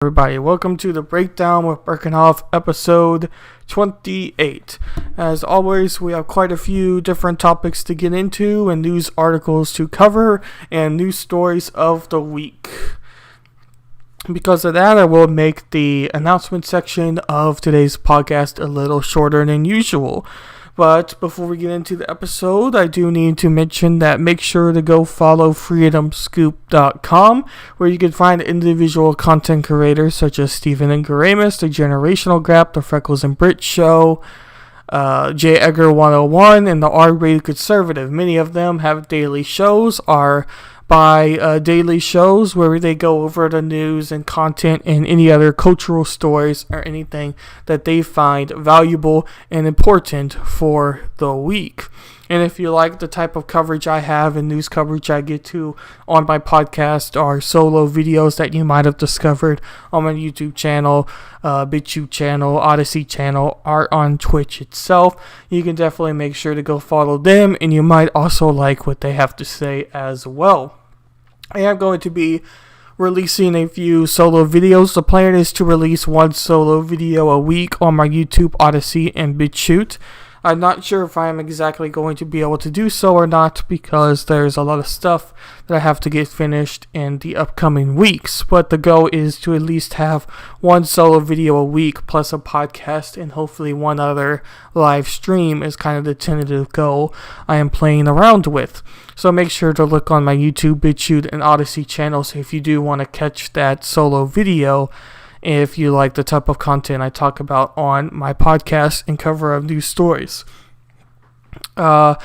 Everybody, welcome to the Breakdown with Berckenhoff, episode 28. As always, we have quite a few different topics to get into and news articles to cover and news stories of the week. Because of that, I will make the announcement section of today's podcast a little shorter than usual. But before we get into the episode, I do need to mention that make sure to go follow freedomscoop.com, where you can find individual content creators such as Stephen and Garamus, The Generational Gap, The Freckles and Brit Show, J. Edgar 101, and The R-Rated Conservative. Many of them have daily shows, are daily shows where they go over the news and content and any other cultural stories or anything that they find valuable and important for the week. And if you like the type of coverage I have and news coverage I get to on my podcast or solo videos that you might have discovered on my YouTube channel, BitChute channel, Odyssey channel, or on Twitch itself, you can definitely make sure to go follow them, and you might also like what they have to say as well. I am going to be releasing a few solo videos. The plan is to release one solo video a week on my YouTube, Odyssey, and BitChute. I'm not sure if I am exactly going to be able to do so or not because there's a lot of stuff that I have to get finished in the upcoming weeks. But the goal is to at least have one solo video a week plus a podcast and hopefully one other live stream is kind of the tentative goal I am playing around with. So make sure to look on my YouTube, BitChute, and Odyssey channels if you do want to catch that solo video, if you like the type of content I talk about on my podcast and cover of news stories. So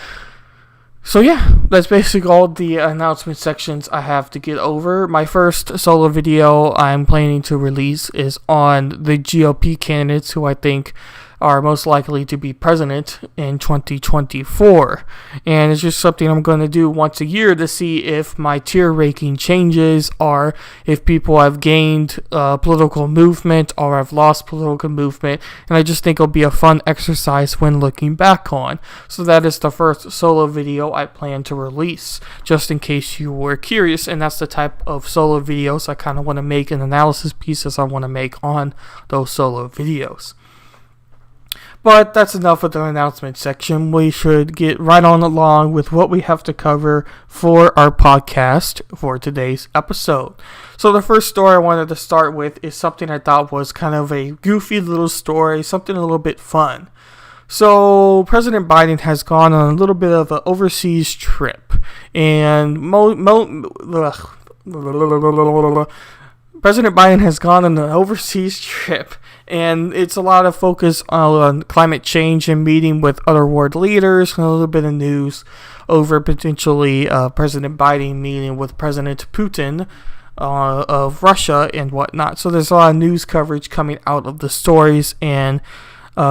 yeah, that's basically all the announcement sections I have to get over. My first solo video I'm planning to release is on the GOP candidates who I think are most likely to be president in 2024. And it's just something I'm going to do once a year to see if my tier ranking changes or if people have gained political movement or have lost political movement. And I just think it'll be a fun exercise when looking back on. So that is the first solo video I plan to release, just in case you were curious. And that's the type of solo videos I kind of want to make, and analysis pieces I want to make on those solo videos. But that's enough of the announcement section. We should get right on along with what we have to cover for our podcast for today's episode. So the first story I wanted to start with is something I thought was kind of a goofy little story, something a little bit fun. So President Biden has gone on a little bit of an overseas trip, and President Biden has gone on an overseas trip, and it's a lot of focus on climate change and meeting with other world leaders, and a little bit of news over potentially President Biden meeting with President Putin of Russia and whatnot. So there's a lot of news coverage coming out of the stories and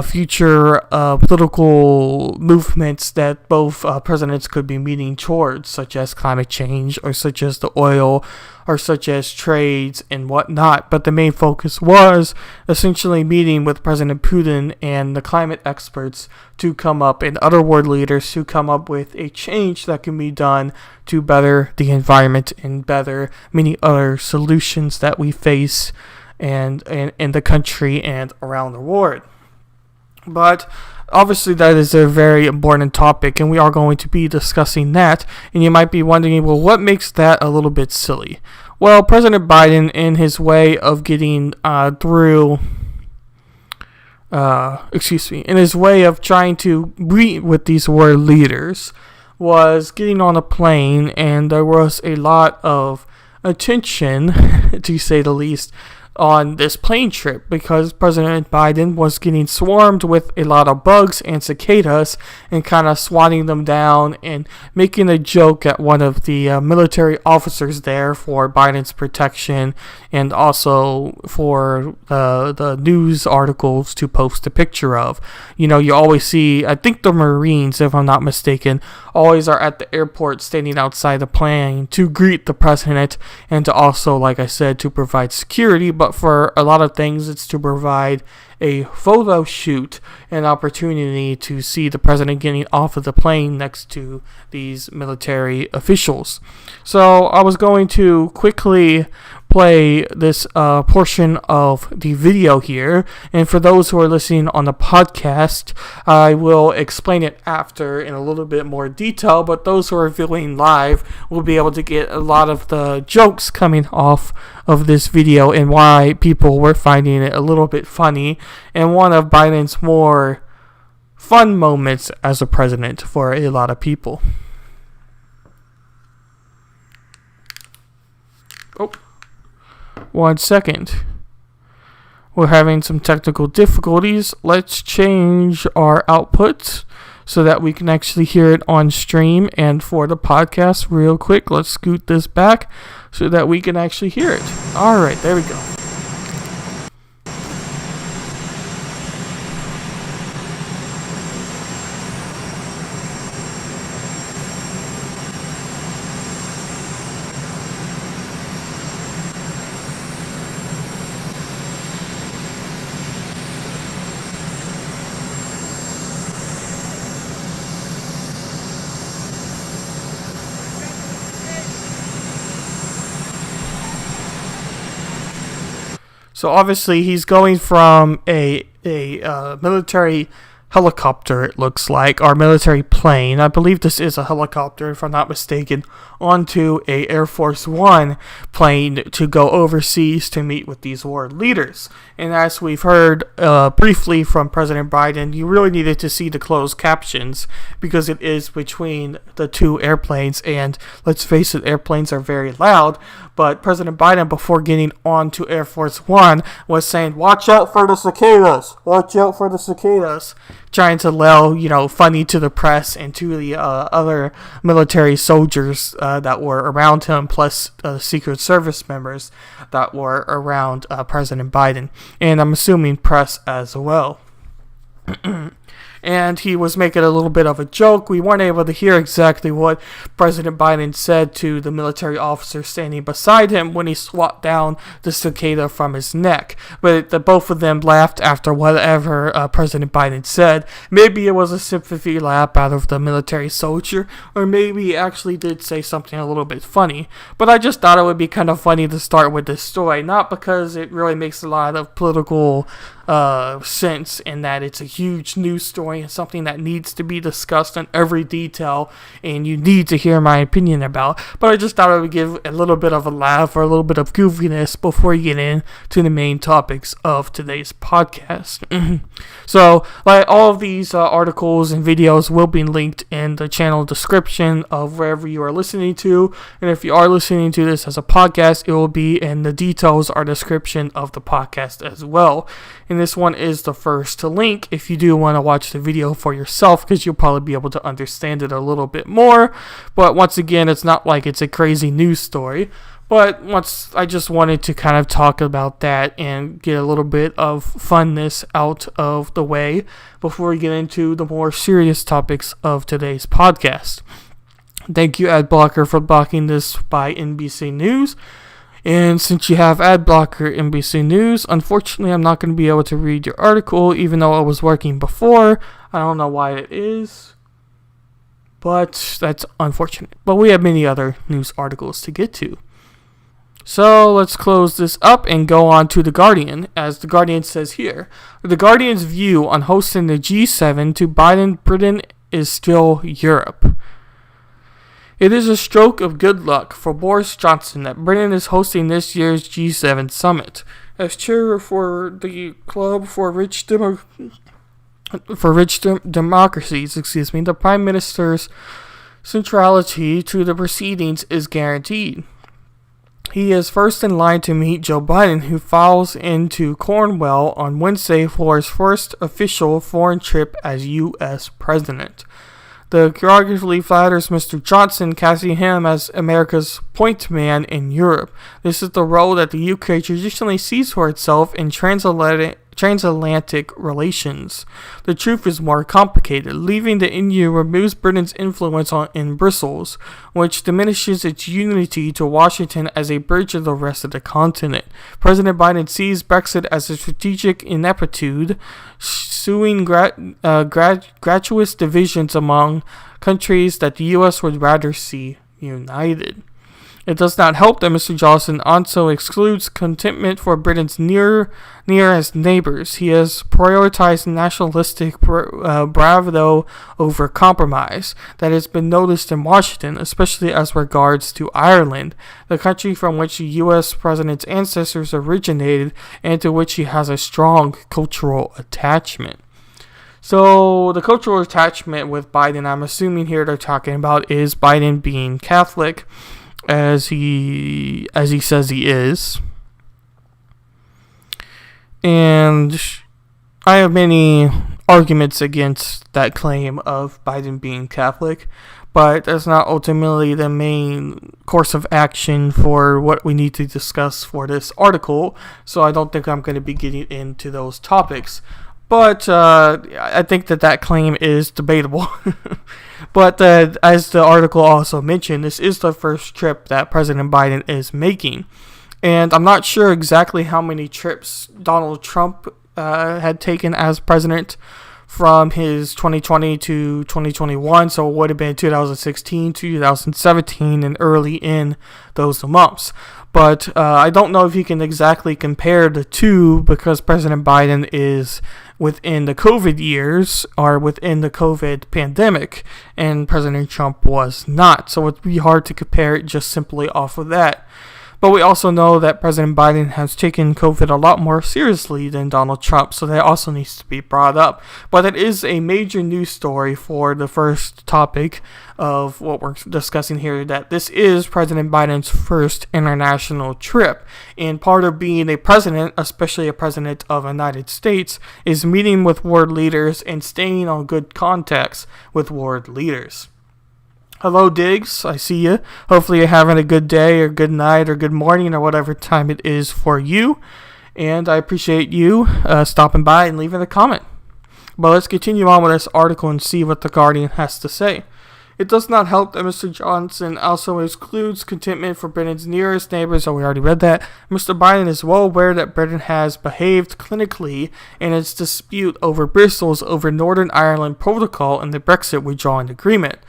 future political movements that both presidents could be meeting towards, such as climate change or such as the oil or such as trades and whatnot. But the main focus was essentially meeting with President Putin and the climate experts to come up, and other world leaders to come up with a change that can be done to better the environment and better many other solutions that we face and in the country and around the world. But obviously that is a very important topic, and we are going to be discussing that. And you might be wondering, well, what makes that a little bit silly? Well, President Biden, in his way of getting in his way of trying to meet with these world leaders, was getting on a plane, and there was a lot of attention, to say the least, on this plane trip because President Biden was getting swarmed with a lot of bugs and cicadas and kind of swatting them down and making a joke at one of the military officers there for Biden's protection, and also for the news articles to post a picture of. You know, you always see, I think the Marines, if I'm not mistaken, always are at the airport standing outside the plane to greet the president and to also, like I said, to provide security. But for a lot of things, it's to provide a photo shoot, an opportunity to see the president getting off of the plane next to these military officials. So I was going to quickly play this portion of the video here, and for those who are listening on the podcast, I will explain it after in a little bit more detail, but those who are viewing live will be able to get a lot of the jokes coming off of this video and why people were finding it a little bit funny, and one of Biden's more fun moments as a president for a lot of people. Oh, 1 second. We're having some technical difficulties. Let's change our output so that we can actually hear it on stream and for the podcast real quick. Let's scoot this back so that we can actually hear it. All right, there we go. So obviously he's going from a military helicopter, it looks like, or military plane. I believe this is a helicopter, if I'm not mistaken, onto a Air Force One plane to go overseas to meet with these world leaders. And as we've heard briefly from President Biden, you really needed to see the closed captions because it is between the two airplanes, and let's face it, airplanes are very loud. But President Biden, before getting onto Air Force One, was saying, "Watch out for the cicadas! Watch out for the cicadas!" Trying to lure, funny to the press and to the other military soldiers that were around him, plus Secret Service members that were around President Biden, and I'm assuming press as well. And he was making a little bit of a joke. We weren't able to hear exactly what President Biden said to the military officer standing beside him when he swat down the cicada from his neck. But the both of them laughed after whatever President Biden said. Maybe it was a sympathy laugh out of the military soldier, or maybe he actually did say something a little bit funny. But I just thought it would be kind of funny to start with this story, not because it really makes a lot of political sense in that it's a huge news story and something that needs to be discussed in every detail and you need to hear my opinion about, but I just thought I would give a little bit of a laugh or a little bit of goofiness before we get into the main topics of today's podcast. So, like, all of these articles and videos will be linked in the channel description of wherever you are listening to, and if you are listening to this as a podcast, it will be in the details or description of the podcast as well. And this one is the first to link if you do want to watch the video for yourself, because you'll probably be able to understand it a little bit more. But once again, it's not like it's a crazy news story. But I just wanted to kind of talk about that and get a little bit of funness out of the way before we get into the more serious topics of today's podcast. Thank you, Adblocker, for blocking this by NBC News. And since you have Adblocker NBC News, unfortunately I'm not going to be able to read your article, even though it was working before. I don't know why it is, but that's unfortunate. But we have many other news articles to get to. So let's close this up and go on to The Guardian. As The Guardian says here, The Guardian's view on hosting the G7 to Biden, Britain is still Europe. It is a stroke of good luck for Boris Johnson that Britain is hosting this year's G7 summit. As chair for the Club for Rich Democracies, the Prime Minister's centrality to the proceedings is guaranteed. He is first in line to meet Joe Biden, who flies into Cornwall on Wednesday for his first official foreign trip as U.S. president. The choreography flatters Mr. Johnson, casting him as America's point man in Europe. This is the role that the UK traditionally sees for itself in transatlantic relations. The truth is more complicated. Leaving the EU removes Britain's influence in Brussels, which diminishes its unity to Washington as a bridge to the rest of the continent. President Biden sees Brexit as a strategic ineptitude, suing gratuitous divisions among countries that the U.S. would rather see united. It does not help that Mr. Johnson also excludes contentment for Britain's nearest neighbors. He has prioritized nationalistic bravado over compromise that has been noticed in Washington, especially as regards to Ireland, the country from which the U.S. president's ancestors originated and to which he has a strong cultural attachment. So the cultural attachment with Biden, I'm assuming here they're talking about, is Biden being Catholic, as he says he is. And I have many arguments against that claim of Biden being Catholic, but that's not ultimately the main course of action for what we need to discuss for this article, so I don't think I'm going to be getting into those topics. But I think that claim is debatable. But as the article also mentioned, this is the first trip that President Biden is making. And I'm not sure exactly how many trips Donald Trump had taken as president from his 2020 to 2021. So it would have been 2016, 2017, and early in those months. But I don't know if you can exactly compare the two, because President Biden is within the COVID years or within the COVID pandemic, and President Trump was not. So it'd be hard to compare it just simply off of that. But we also know that President Biden has taken COVID a lot more seriously than Donald Trump, so that also needs to be brought up. But it is a major news story for the first topic of what we're discussing here, that this is President Biden's first international trip. And part of being a president, especially a president of the United States, is meeting with world leaders and staying on good contacts with world leaders. Hello, Diggs. I see you. Hopefully you're having a good day or good night or good morning or whatever time it is for you. And I appreciate you stopping by and leaving a comment. But let's continue on with this article and see what The Guardian has to say. It does not help that Mr. Johnson also excludes contentment for Britain's nearest neighbors. Oh, we already read that. Mr. Biden is well aware that Britain has behaved clinically in its dispute over Bristol's over Northern Ireland Protocol and the Brexit withdrawing agreement.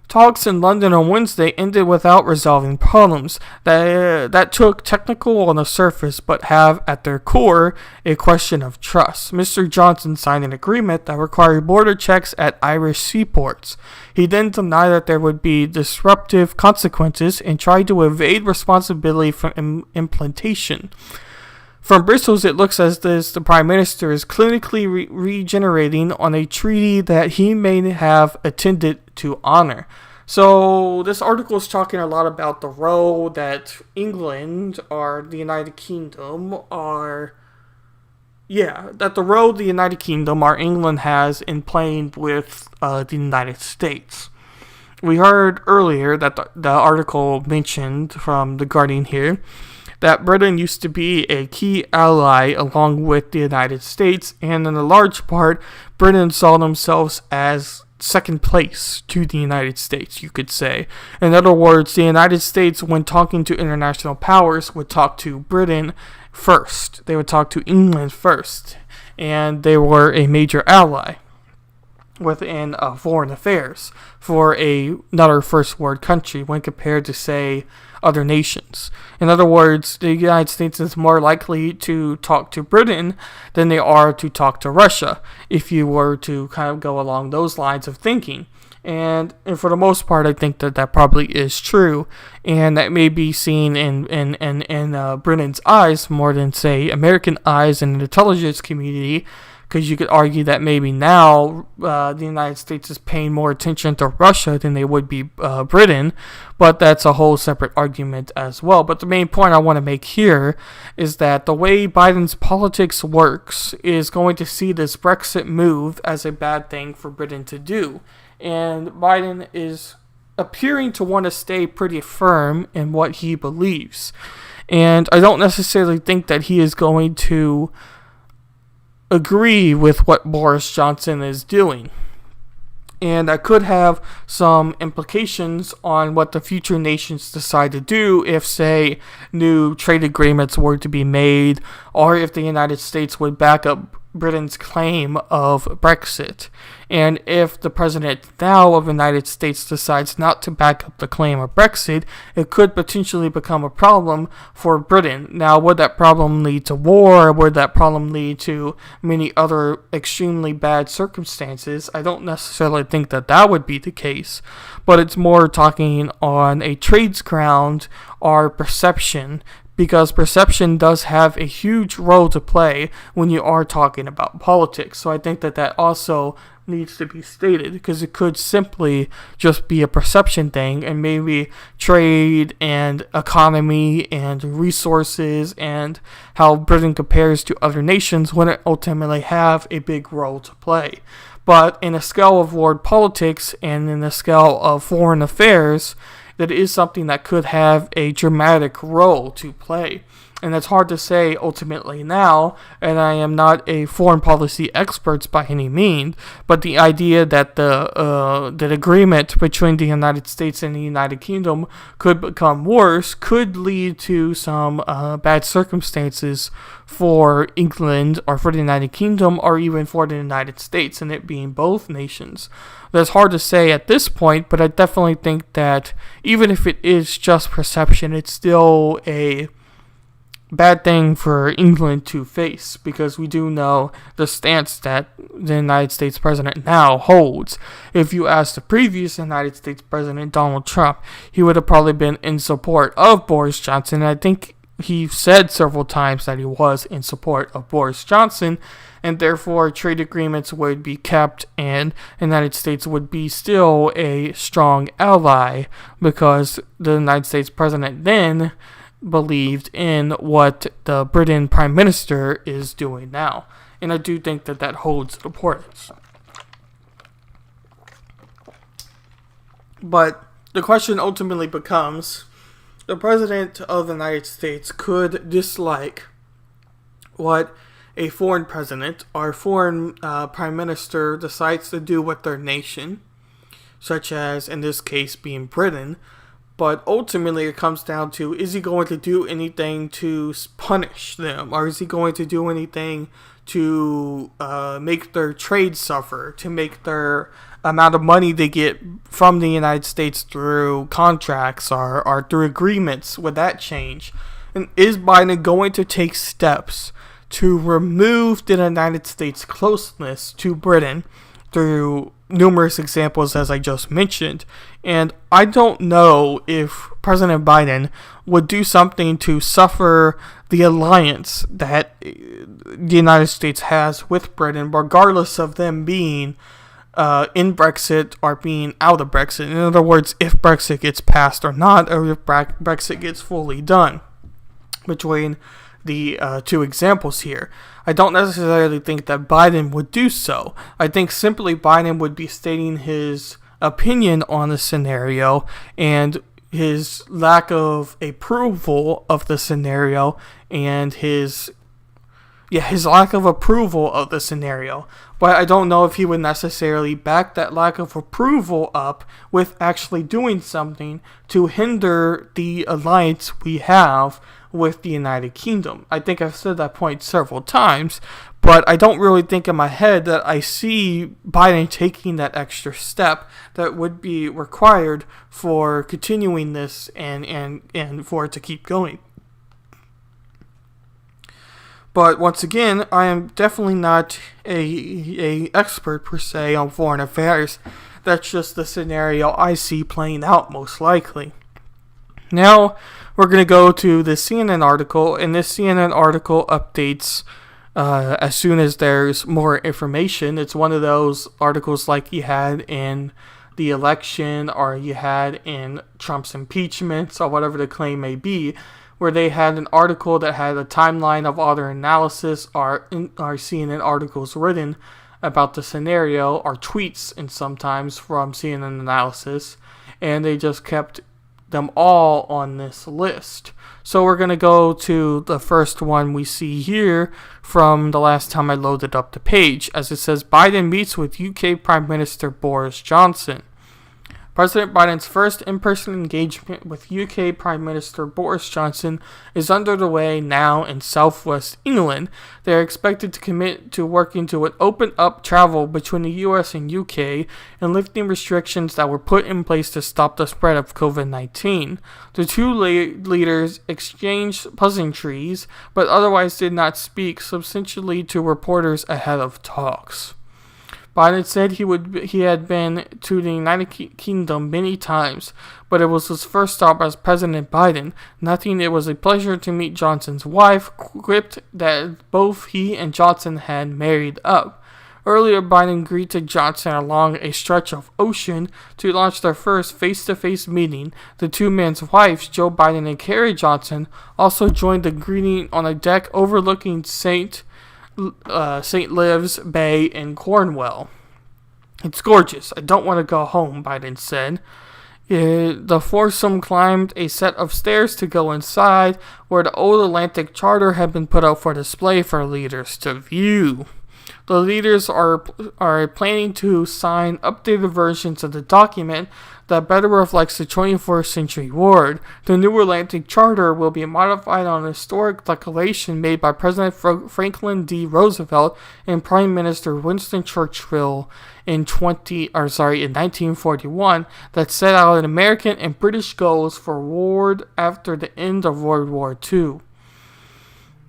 Talks in London on Wednesday ended without resolving problems that took technical on the surface but have at their core a question of trust. Mr. Johnson signed an agreement that required border checks at Irish seaports. He then denied that there would be disruptive consequences and tried to evade responsibility for implementation. From Brussels, it looks as though the Prime Minister is clinically regenerating on a treaty that he may have intended to honor. So this article is talking a lot about the role that England or the United Kingdom England has in playing with the United States. We heard earlier that the article mentioned from The Guardian here that Britain used to be a key ally along with the United States, and in a large part, Britain saw themselves as second place to the United States, you could say. In other words, the United States, when talking to international powers, would talk to Britain first. They would talk to England first, and they were a major ally within foreign affairs for another first world country when compared to, say, other nations. In other words, the United States is more likely to talk to Britain than they are to talk to Russia, if you were to kind of go along those lines of thinking. And for the most part, I think that probably is true, and that may be seen in Britain's eyes more than, say, American eyes in the intelligence community, because you could argue that maybe now the United States is paying more attention to Russia than they would be Britain, but that's a whole separate argument as well. But the main point I want to make here is that the way Biden's politics works is going to see this Brexit move as a bad thing for Britain to do. And Biden is appearing to want to stay pretty firm in what he believes. And I don't necessarily think that he is going to agree with what Boris Johnson is doing. And that could have some implications on what the future nations decide to do if, say, new trade agreements were to be made, or if the United States would back up Britain's claim of Brexit. And if the president now of the United States decides not to back up the claim of Brexit, it could potentially become a problem for Britain. Now, would that problem lead to war? Would that problem lead to many other extremely bad circumstances? I don't necessarily think that that would be the case, but it's more talking on a trades ground or perception, because perception does have a huge role to play when you are talking about politics. So I think that that also needs to be stated, because it could simply just be a perception thing, and maybe trade and economy and resources and how Britain compares to other nations wouldn't ultimately have a big role to play. But in a scale of world politics and in the scale of foreign affairs, that is something that could have a dramatic role to play. And it's hard to say ultimately now, and I am not a foreign policy expert by any means, but the idea that the agreement between the United States and the United Kingdom could become worse could lead to some bad circumstances for England or for the United Kingdom or even for the United States, and it being both nations. That's hard to say at this point, but I definitely think that even if it is just perception, it's still a bad thing for England to face, because we do know the stance that the United States president now holds. If you ask the previous United States president, Donald Trump, he would have probably been in support of Boris Johnson. And I think he said several times that he was in support of Boris Johnson, and therefore trade agreements would be kept and the United States would be still a strong ally, because the United States president then believed in what the Britain Prime Minister is doing now. And I do think that that holds importance. But the question ultimately becomes, the President of the United States could dislike what a foreign president or foreign prime minister decides to do with their nation, such as in this case being Britain, but ultimately it comes down to, is he going to do anything to punish them, or is he going to do anything to make their trade suffer, to make their amount of money they get from the United States through contracts or through agreements, would that change? And is Biden going to take steps to remove the United States' closeness to Britain through numerous examples as I just mentioned? And I don't know if President Biden would do something to suffer the alliance that the United States has with Britain, regardless of them being in Brexit or being out of Brexit. In other words, if Brexit gets passed or not, or if Brexit gets fully done, between the two examples here. I don't necessarily think that Biden would do so. I think simply Biden would be stating his opinion on the scenario and his lack of approval of the scenario and his lack of approval of the scenario. But I don't know if he would necessarily back that lack of approval up with actually doing something to hinder the alliance we have with the United Kingdom. I think I've said that point several times, but I don't really think in my head that I see Biden taking that extra step that would be required for continuing this and for it to keep going. But once again, I am definitely not a expert per se on foreign affairs. That's just the scenario I see playing out most likely. Now, we're going to go to the CNN article, and this CNN article updates as soon as there's more information. It's one of those articles like you had in the election or you had in Trump's impeachment or whatever the claim may be, where they had an article that had a timeline of all their analysis or CNN articles written about the scenario, or tweets and sometimes from CNN analysis, and they just kept them all on this list. So we're going to go to the first one we see here from the last time I loaded up the page, as it says Biden meets with UK Prime Minister Boris Johnson. President Biden's first in-person engagement with UK Prime Minister Boris Johnson is underway now in southwest England. They are expected to commit to working to open up travel between the US and UK and lifting restrictions that were put in place to stop the spread of COVID-19. The two leaders exchanged pleasantries, but otherwise did not speak substantially to reporters ahead of talks. Biden said he had been to the United Kingdom many times, but it was his first stop as President Biden. Nothing, it was a pleasure to meet Johnson's wife, quipped that both he and Johnson had married up. Earlier, Biden greeted Johnson along a stretch of ocean to launch their first face-to-face meeting. The two men's wives, Joe Biden and Carrie Johnson, also joined the greeting on a deck overlooking St. Lives Bay in Cornwall. It's gorgeous. I don't want to go home, Biden said. The foursome climbed a set of stairs to go inside, where the old Atlantic Charter had been put out for display for leaders to view. The leaders are planning to sign updated versions of the document that better reflects the 21st century world. The new Atlantic Charter will be modified on a historic declaration made by President Franklin D. Roosevelt and Prime Minister Winston Churchill in 1941 that set out an American and British goals for world after the end of World War II.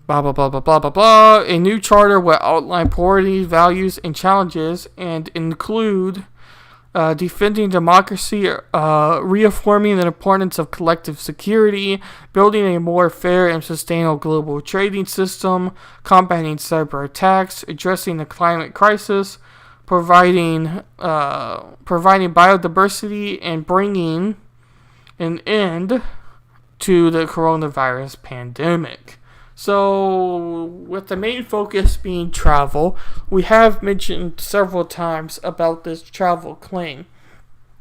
Blah, blah, blah, blah, blah, blah, blah. A new charter will outline priorities, values, and challenges and include defending democracy, reaffirming the importance of collective security, building a more fair and sustainable global trading system, combating cyber attacks, addressing the climate crisis, providing biodiversity, and bringing an end to the coronavirus pandemic. So, with the main focus being travel, we have mentioned several times about this travel claim.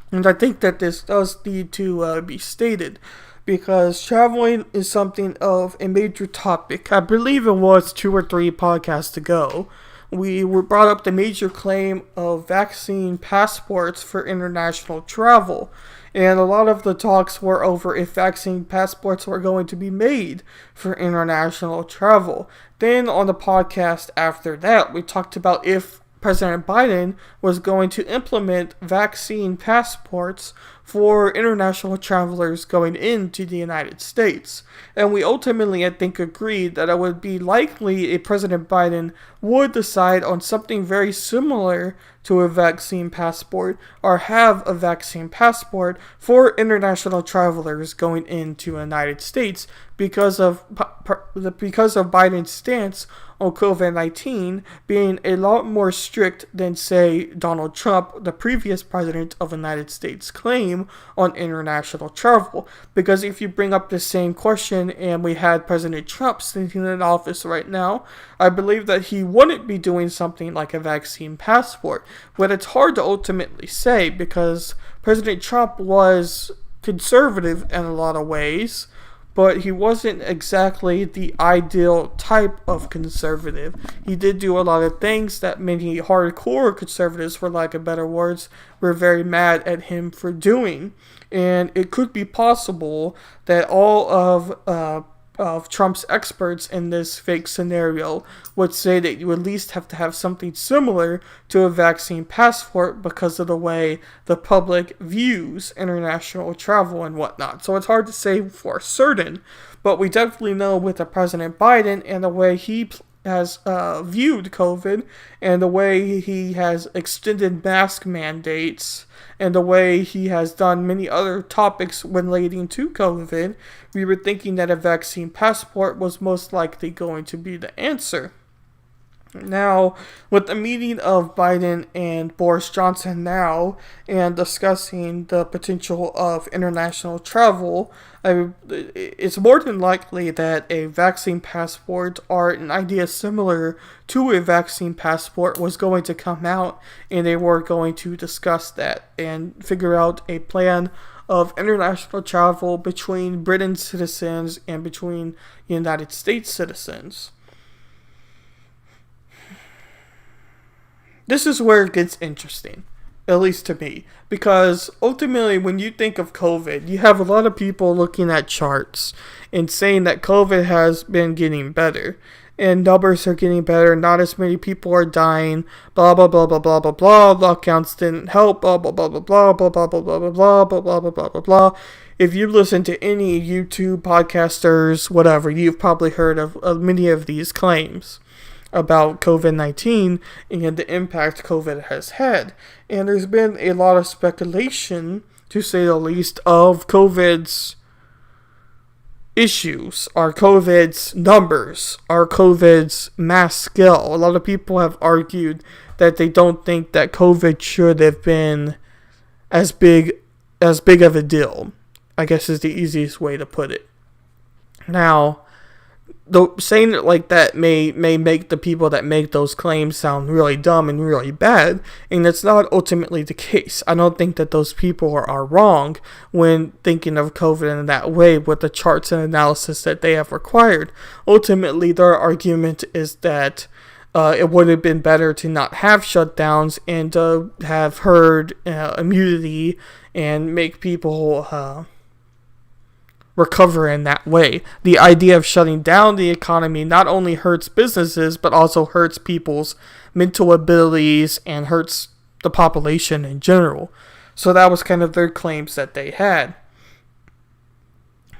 And I think that this does need to be stated, because traveling is something of a major topic. I believe it was 2 or 3 podcasts ago. We brought up the major claim of vaccine passports for international travel. And a lot of the talks were over if vaccine passports were going to be made for international travel. Then on the podcast after that, we talked about if President Biden was going to implement vaccine passports for international travelers going into the United States. And we ultimately, I think, agreed that it would be likely if President Biden would decide on something very similar to a vaccine passport, or have a vaccine passport for international travelers going into the United States because of Biden's stance on COVID-19 being a lot more strict than, say, Donald Trump, the previous president of the United States, claim on international travel. Because if you bring up the same question and we had President Trump sitting in office right now, I believe that he wouldn't be doing something like a vaccine passport. But it's hard to ultimately say, because President Trump was conservative in a lot of ways, but he wasn't exactly the ideal type of conservative. He did do a lot of things that many hardcore conservatives, for lack of better words, were very mad at him for doing. And it could be possible that all of Trump's experts in this fake scenario would say that you at least have to have something similar to a vaccine passport because of the way the public views international travel and whatnot. So it's hard to say for certain, but we definitely know with the President Biden and the way he has viewed COVID and the way he has extended mask mandates and the way he has done many other topics relating to COVID, we were thinking that a vaccine passport was most likely going to be the answer. Now, with the meeting of Biden and Boris Johnson now, and discussing the potential of international travel, it's more than likely that a vaccine passport or an idea similar to a vaccine passport was going to come out, and they were going to discuss that and figure out a plan of international travel between Britain's citizens and between United States citizens. This is where it gets interesting, at least to me. Because ultimately, when you think of COVID, you have a lot of people looking at charts and saying that COVID has been getting better. And numbers are getting better, not as many people are dying, blah blah blah blah blah blah blah, lockdowns didn't help, blah blah blah blah blah blah blah blah blah blah blah blah blah blah blah blah. If you listen to any YouTube podcasters, whatever, you've probably heard of many of these claims about COVID-19 and the impact COVID has had. And there's been a lot of speculation, to say the least, of COVID's issues, are COVID's numbers, are COVID's mass scale. A lot of people have argued that they don't think that COVID should have been as big of a deal, I guess is the easiest way to put it. Now, though saying it like that may make the people that make those claims sound really dumb and really bad, and it's not ultimately the case. I don't think that those people are wrong when thinking of COVID in that way with the charts and analysis that they have required. Ultimately, their argument is that it would have been better to not have shutdowns and to have herd immunity and make people recover in that way. The idea of shutting down the economy not only hurts businesses, but also hurts people's mental abilities and hurts the population in general. So that was kind of their claims that they had.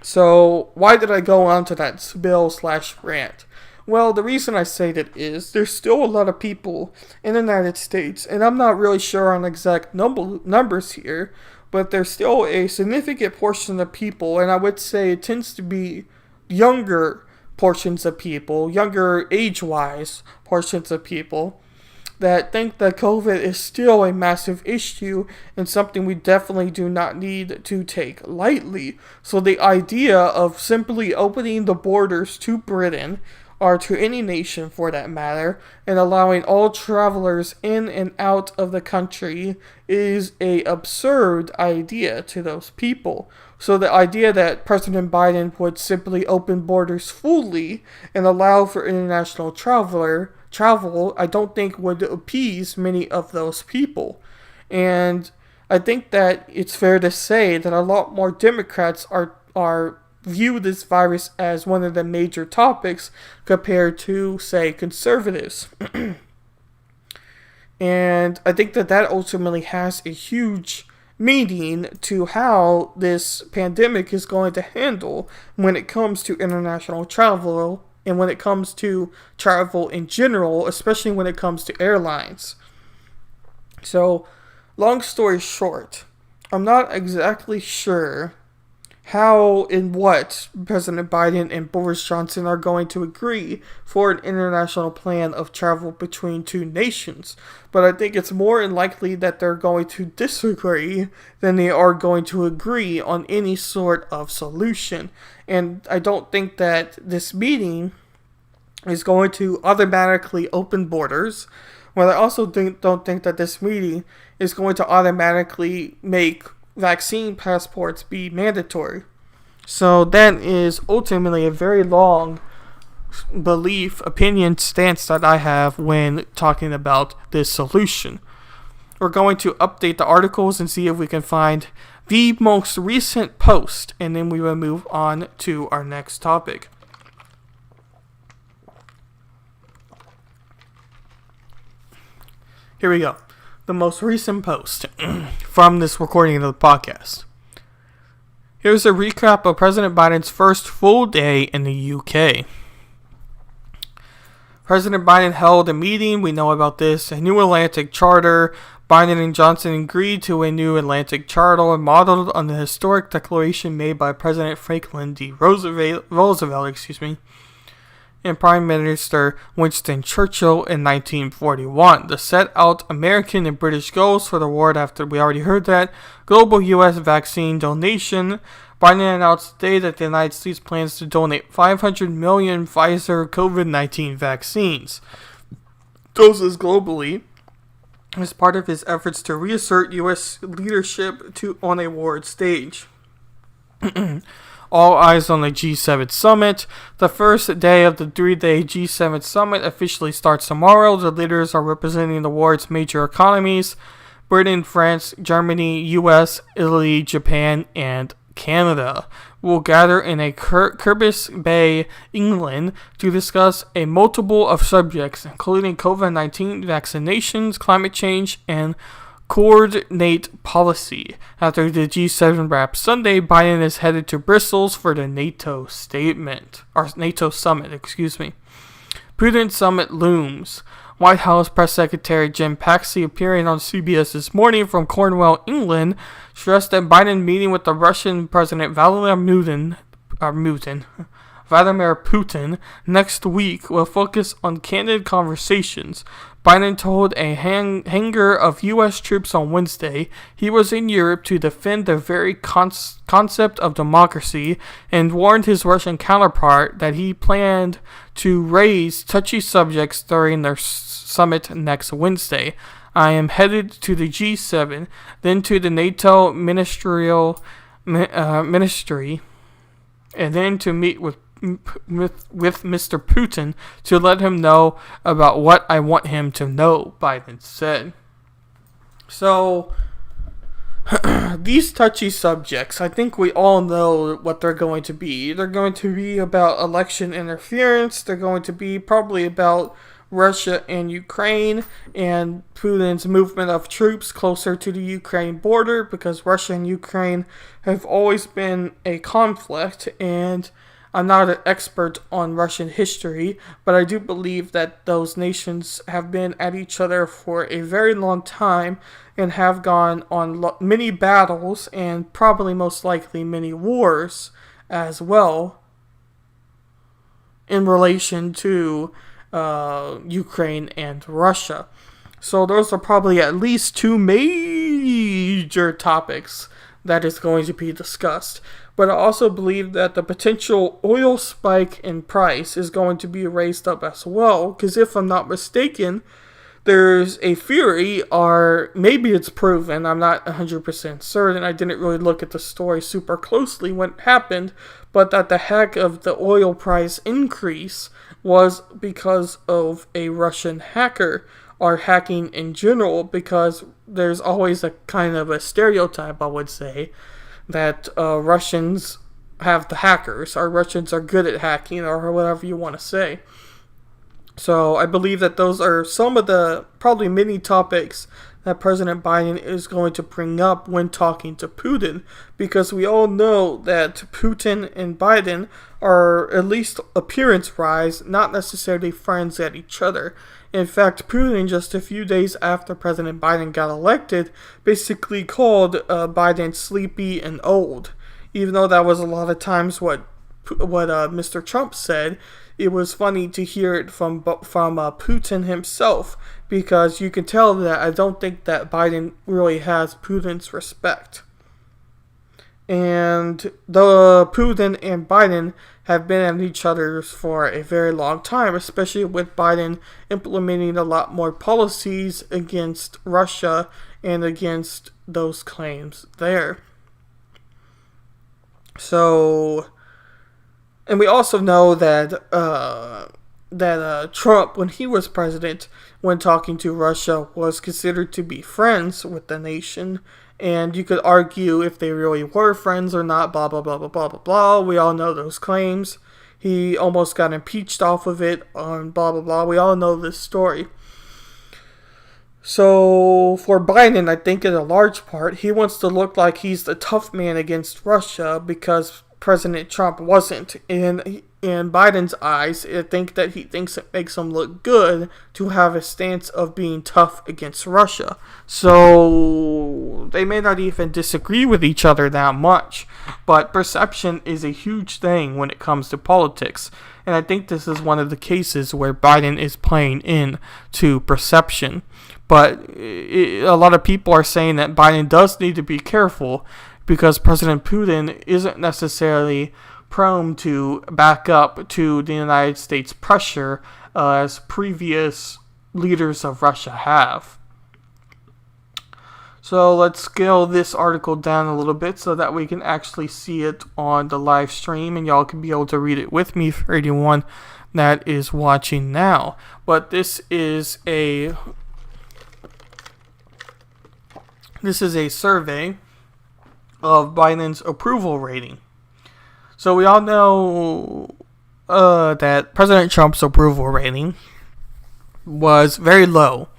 So why did I go on to that spill/rant? Well, the reason I say that is there's still a lot of people in the United States, and I'm not really sure on exact numbers here, but there's still a significant portion of people, and I would say it tends to be younger portions of people, younger age-wise portions of people, that think that COVID is still a massive issue and something we definitely do not need to take lightly. So the idea of simply opening the borders to Britain, or to any nation for that matter, and allowing all travelers in and out of the country is a absurd idea to those people. So the idea that President Biden would simply open borders fully and allow for international travel, I don't think would appease many of those people. And I think that it's fair to say that a lot more Democrats are view this virus as one of the major topics compared to, say, conservatives. And I think that ultimately has a huge meaning to how this pandemic is going to handle when it comes to international travel and when it comes to travel in general, especially when it comes to airlines. So, long story short, I'm not exactly sure how and what President Biden and Boris Johnson are going to agree for an international plan of travel between two nations. But I think it's more than likely that they're going to disagree than they are going to agree on any sort of solution. And I don't think that this meeting is going to automatically open borders. But I also don't think that this meeting is going to automatically make vaccine passports be mandatory. So that is ultimately a very long opinion stance that I have when talking about this solution. We're going to update the articles and see if we can find the most recent post, and then we will move on to our next topic. Here we go. The most recent post from this recording of the podcast. Here's a recap of President Biden's first full day in the UK. President Biden held a meeting, we know about this, a new Atlantic Charter. Biden and Johnson agreed to a new Atlantic Charter modeled on the historic declaration made by President Franklin D. Roosevelt, and Prime Minister Winston Churchill in 1941 to set out American and British goals for the war after, we already heard that, global U.S. vaccine donation. Biden announced today that the United States plans to donate 500 million Pfizer COVID-19 vaccines doses globally as part of his efforts to reassert U.S. leadership on a world stage. All eyes on the G7 summit. The first day of the 3-day G7 summit officially starts tomorrow. The leaders are representing the world's major economies, Britain, France, Germany, US, Italy, Japan, and Canada will gather in a Kiribati Bay, England, to discuss a multiple of subjects, including COVID-19 vaccinations, climate change, and coordinate policy. After the G7 wraps Sunday, Biden is headed to Brussels for the NATO summit. Putin summit looms. White House Press Secretary Jim Paxi, appearing on CBS this morning from Cornwall, England, stressed that Biden meeting with the Russian President Vladimir Putin next week will focus on candid conversations. Biden told a hangar of U.S. troops on Wednesday he was in Europe to defend the very concept of democracy and warned his Russian counterpart that he planned to raise touchy subjects during their summit next Wednesday. I am headed to the G7, then to the NATO ministry, and then to meet with Mr. Putin to let him know about what I want him to know, Biden said. So, these touchy subjects, I think we all know what they're going to be. They're going to be about election interference. They're going to be probably about Russia and Ukraine and Putin's movement of troops closer to the Ukraine border, because Russia and Ukraine have always been a conflict, and I'm not an expert on Russian history, but I do believe that those nations have been at each other for a very long time and have gone on many battles and probably most likely many wars as well in relation to Ukraine and Russia. So those are probably at least two major topics that is going to be discussed. But I also believe that the potential oil spike in price is going to be raised up as well, because if I'm not mistaken, there's a theory, or maybe it's proven, I'm not 100% certain, I didn't really look at the story super closely when it happened, but that the heck of the oil price increase was because of a Russian hacker, or hacking in general, because there's always a kind of a stereotype, I would say, that Russians have the hackers, or Russians are good at hacking, or whatever you want to say. So I believe that those are some of the probably many topics that President Biden is going to bring up when talking to Putin, because we all know that Putin and Biden are, at least appearance-wise, not necessarily friends at each other. In fact, Putin, just a few days after President Biden got elected, basically called Biden sleepy and old. Even though that was a lot of times what Mr. Trump said, it was funny to hear it from Putin himself, because you can tell that I don't think that Biden really has Putin's respect. And the Putin and Biden have been at each other for a very long time, especially with Biden implementing a lot more policies against Russia and against those claims there. So, and we also know that Trump, when he was president, when talking to Russia, was considered to be friends with the nation. And you could argue if they really were friends or not, blah, blah, blah, blah, blah, blah, blah. We all know those claims. He almost got impeached off of it on blah, blah, blah. We all know this story. So, for Biden, I think in a large part, he wants to look like he's the tough man against Russia, because President Trump wasn't. In Biden's eyes, I think that he thinks it makes him look good to have a stance of being tough against Russia. So they may not even disagree with each other that much, but perception is a huge thing when it comes to politics. And I think this is one of the cases where Biden is playing into perception. But a lot of people are saying that Biden does need to be careful, because President Putin isn't necessarily prone to back up to the United States pressure as previous leaders of Russia have. So let's scale this article down a little bit so that we can actually see it on the live stream, and y'all can be able to read it with me for anyone that is watching now. But this is a This is a survey of Biden's approval rating. So we all know that President Trump's approval rating was very low,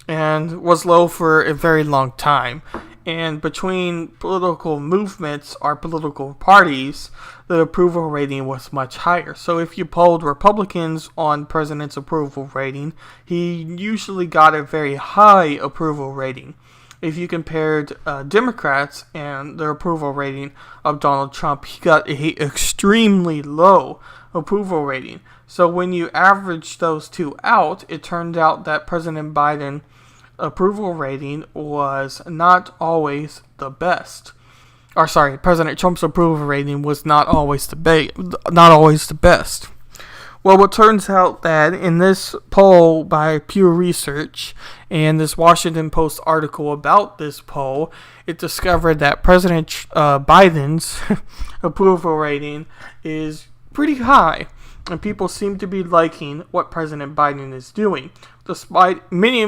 and was low for a very long time. And between political movements or political parties, the approval rating was much higher. So if you polled Republicans on President's approval rating, he usually got a very high approval rating. If you compared Democrats and their approval rating of Donald Trump, he got a extremely low approval rating. So when you average those two out, it turned out that President Biden approval rating was not always the best. President Trump's approval rating was not always the best. Well, it turns out that in this poll by Pew Research and this Washington Post article about this poll, it discovered that President Biden's approval rating is pretty high, and people seem to be liking what President Biden is doing, despite many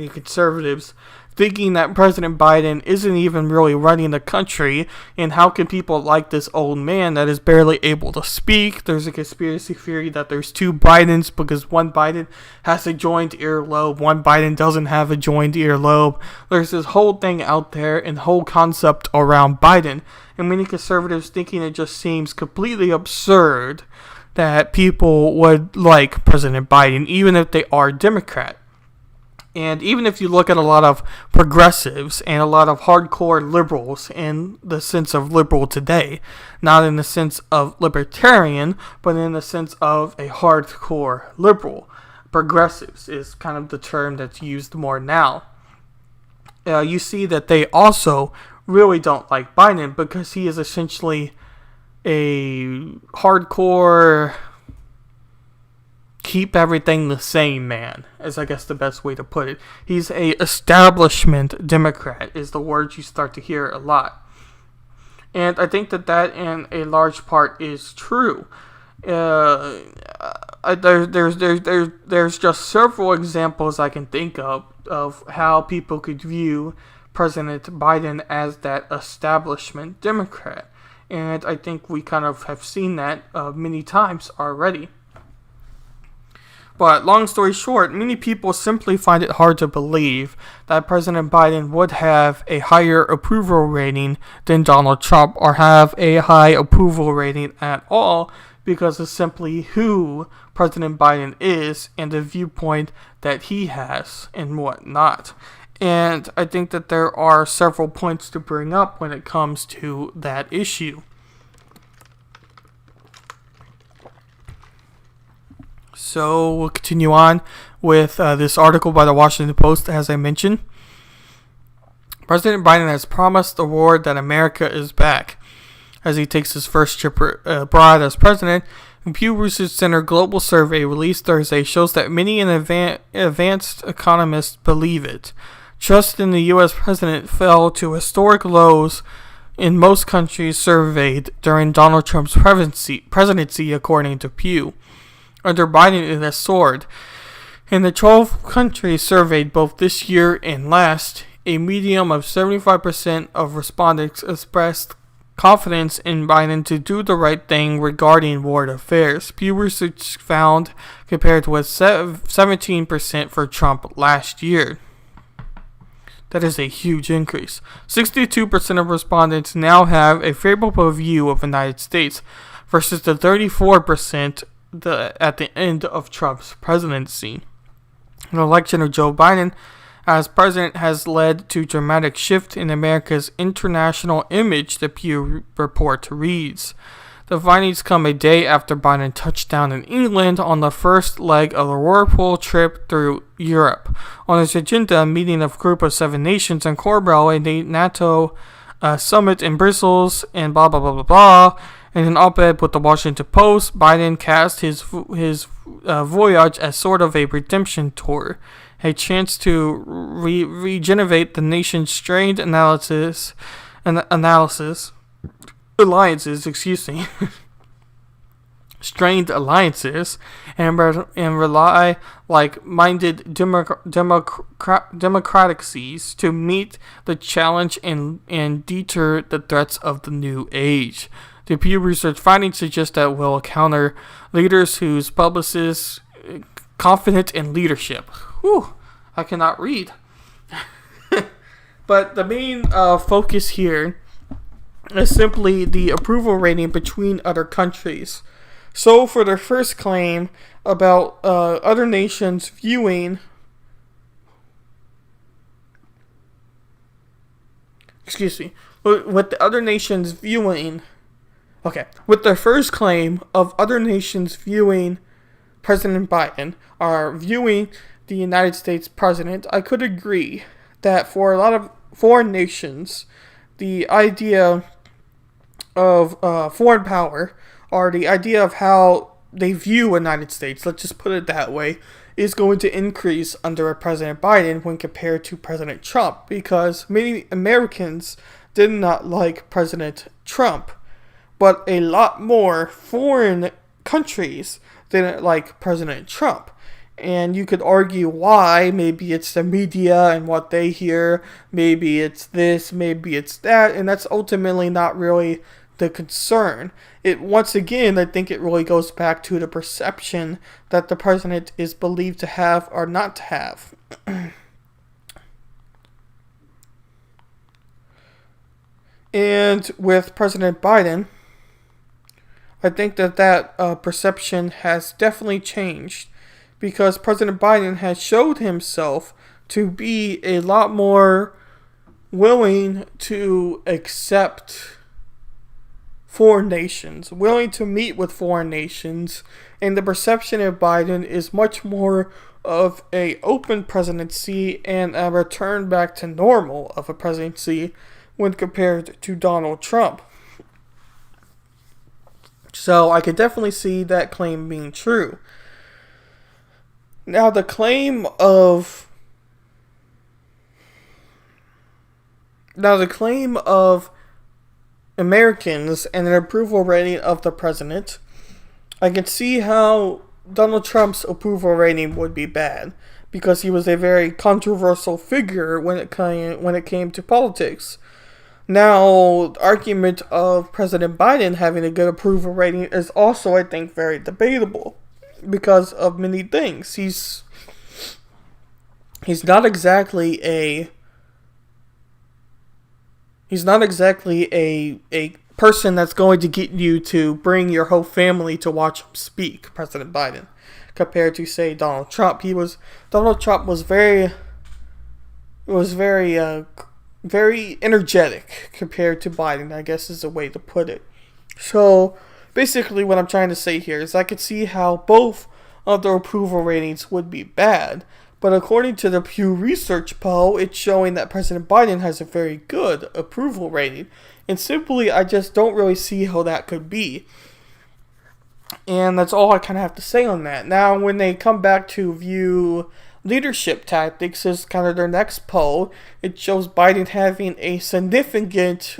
conservatives thinking that President Biden isn't even really running the country, and how can people like this old man that is barely able to speak? There's a conspiracy theory that there's two Bidens because one Biden has a joined earlobe, one Biden doesn't have a joined earlobe. There's this whole thing out there and whole concept around Biden, and many conservatives thinking it just seems completely absurd that people would like President Biden, even if they are Democrat. And even if you look at a lot of progressives and a lot of hardcore liberals in the sense of liberal today, not in the sense of libertarian, but in the sense of a hardcore liberal, progressives is kind of the term that's used more now. You see that they also really don't like Biden because he is essentially a hardcore keep everything the same man, is I guess the best way to put it. He's a establishment Democrat is the word you start to hear a lot. And I think that in a large part is true. There's just several examples I can think of how people could view President Biden as that establishment Democrat. And I think we kind of have seen that many times already. But long story short, many people simply find it hard to believe that President Biden would have a higher approval rating than Donald Trump, or have a high approval rating at all, because of simply who President Biden is and the viewpoint that he has and whatnot. And I think that there are several points to bring up when it comes to that issue. So we'll continue on with this article by the Washington Post, as I mentioned. President Biden has promised the world that America is back as he takes his first trip abroad as president. A Pew Research Center global survey released Thursday shows that many advanced economists believe it. Trust in the U.S. president fell to historic lows in most countries surveyed during Donald Trump's presidency, according to Pew. Under Biden, it has soared. In the 12 countries surveyed both this year and last, a median of 75% of respondents expressed confidence in Biden to do the right thing regarding world affairs. Pew Research found, compared with 17% for Trump last year. That is a huge increase. 62% of respondents now have a favorable view of the United States versus the 34% at the end of Trump's presidency. The election of Joe Biden as president has led to dramatic shift in America's international image, the Pew report reads. The findings come a day after Biden touched down in England on the first leg of the whirlpool trip through Europe. On his agenda, a meeting of Group of Seven Nations in Cornwall, a NATO summit in Brussels, and blah blah blah blah blah. In an op-ed with the Washington Post, Biden cast his voyage as sort of a redemption tour, a chance to regenerate the nation's strained alliances, strained alliances and rely like-minded democracies to meet the challenge and deter the threats of the new age. The Pew Research findings suggest that will counter leaders whose publicists confident in leadership. Whew, I cannot read. But the main focus here is simply the approval rating between other countries. So for their first claim about other nations viewing... Excuse me. With the other nations viewing... Okay. With their first claim of other nations viewing President Biden are viewing the United States president, I could agree that for a lot of foreign nations, the idea of foreign power, or the idea of how they view the United States, let's just put it that way, is going to increase under President Biden when compared to President Trump, because many Americans did not like President Trump, but a lot more foreign countries didn't like President Trump. And you could argue why. Maybe it's the media and what they hear. Maybe it's this, maybe it's that. And that's ultimately not really the concern. Once again, I think it really goes back to the perception that the president is believed to have or not to have. And with President Biden, I think that perception has definitely changed, because President Biden has showed himself to be a lot more willing to accept foreign nations, willing to meet with foreign nations, and the perception of Biden is much more of a open presidency and a return back to normal of a presidency when compared to Donald Trump. So I could definitely see that claim being true. Now the claim of Americans and an approval rating of the president, I can see how Donald Trump's approval rating would be bad, because he was a very controversial figure when it came to politics. Now, the argument of President Biden having a good approval rating is also, I think, very debatable because of many things. He's not exactly a person that's going to get you to bring your whole family to watch him speak, President Biden, compared to, say, Donald Trump. Donald Trump was very energetic compared to Biden, I guess is a way to put it. So, basically what I'm trying to say here is I could see how both of their approval ratings would be bad. But according to the Pew Research poll, it's showing that President Biden has a very good approval rating. And simply, I just don't really see how that could be. And that's all I kind of have to say on that. Now, when they come back to view leadership tactics is kind of their next poll, it shows Biden having a significant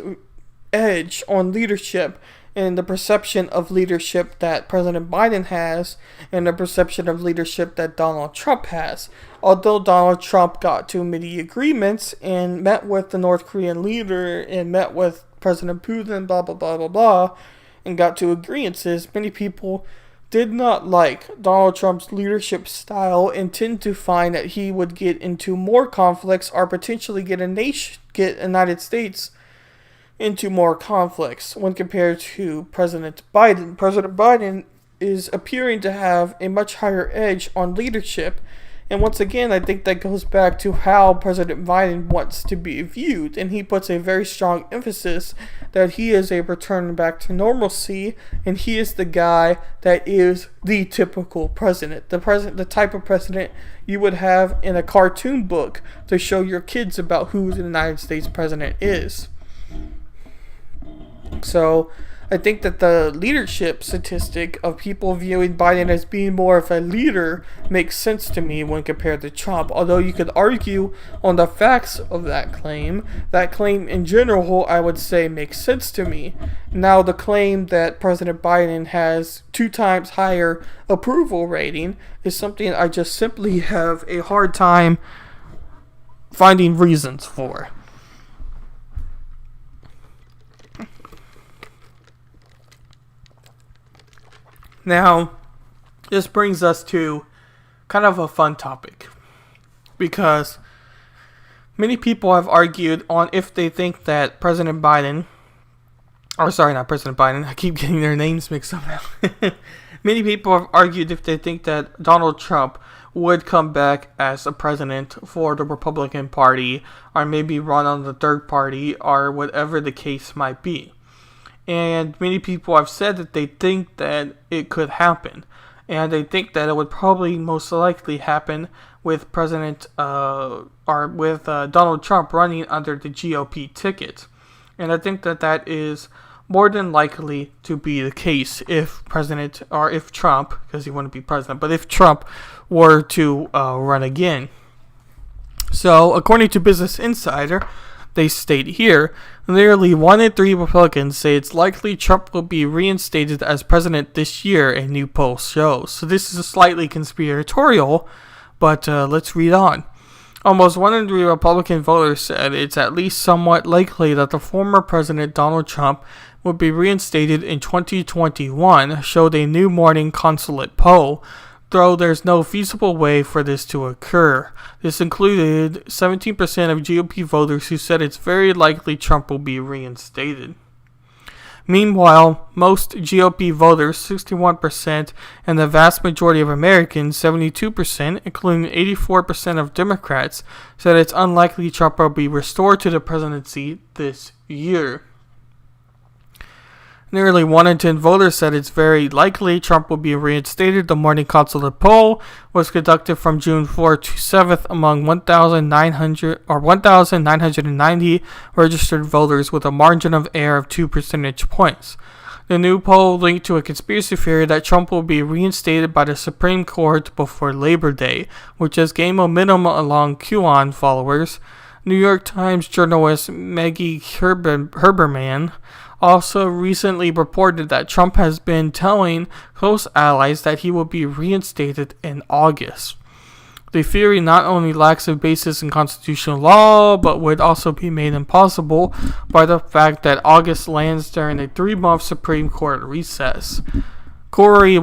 edge on leadership and the perception of leadership that President Biden has and the perception of leadership that Donald Trump has. Although Donald Trump got to many agreements and met with the North Korean leader and met with President Putin, blah, blah, blah, blah, blah, and got to agreements, many people did not like Donald Trump's leadership style and tend to find that he would get into more conflicts or potentially get United States into more conflicts when compared to President Biden. President Biden is appearing to have a much higher edge on leadership. And once again, I think that goes back to how President Biden wants to be viewed. And he puts a very strong emphasis that he is a return back to normalcy. And he is the guy that is the typical president. The type of president you would have in a cartoon book to show your kids about who the United States president is. So, I think that the leadership statistic of people viewing Biden as being more of a leader makes sense to me when compared to Trump. Although you could argue on the facts of that claim in general, I would say makes sense to me. Now, the claim that President Biden has 2 times higher approval rating is something I just simply have a hard time finding reasons for. Now, this brings us to kind of a fun topic, because many people have argued on if they think that President Biden, or sorry, not President Biden, I keep getting their names mixed up now. Many people have argued if they think that Donald Trump would come back as a president for the Republican Party, or maybe run on the third party, or whatever the case might be. And many people have said that they think that it could happen. And they think that it would probably most likely happen with Donald Trump running under the GOP ticket. And I think that that is more than likely to be the case if Trump, because he wouldn't be president, but if Trump were to run again. So, according to Business Insider, they state here, nearly 1 in 3 Republicans say it's likely Trump will be reinstated as president this year, a new poll shows. So this is slightly conspiratorial, but let's read on. Almost 1 in 3 Republican voters said it's at least somewhat likely that the former President Donald Trump would be reinstated in 2021, showed a new Morning Consulate poll, though there's no feasible way for this to occur. This included 17% of GOP voters who said it's very likely Trump will be reinstated. Meanwhile, most GOP voters, 61%, and the vast majority of Americans, 72%, including 84% of Democrats, said it's unlikely Trump will be restored to the presidency this year. Nearly 1 in 10 voters said it's very likely Trump will be reinstated. The Morning Consulate poll was conducted from June 4th to 7th among 1,990 registered voters with a margin of error of 2 percentage points. The new poll linked to a conspiracy theory that Trump will be reinstated by the Supreme Court before Labor Day, which has gained momentum among QAnon followers. New York Times journalist Maggie Haberman also recently reported that Trump has been telling close allies that he will be reinstated in August. The theory not only lacks a basis in constitutional law, but would also be made impossible by the fact that August lands during a 3-month Supreme Court recess. Corey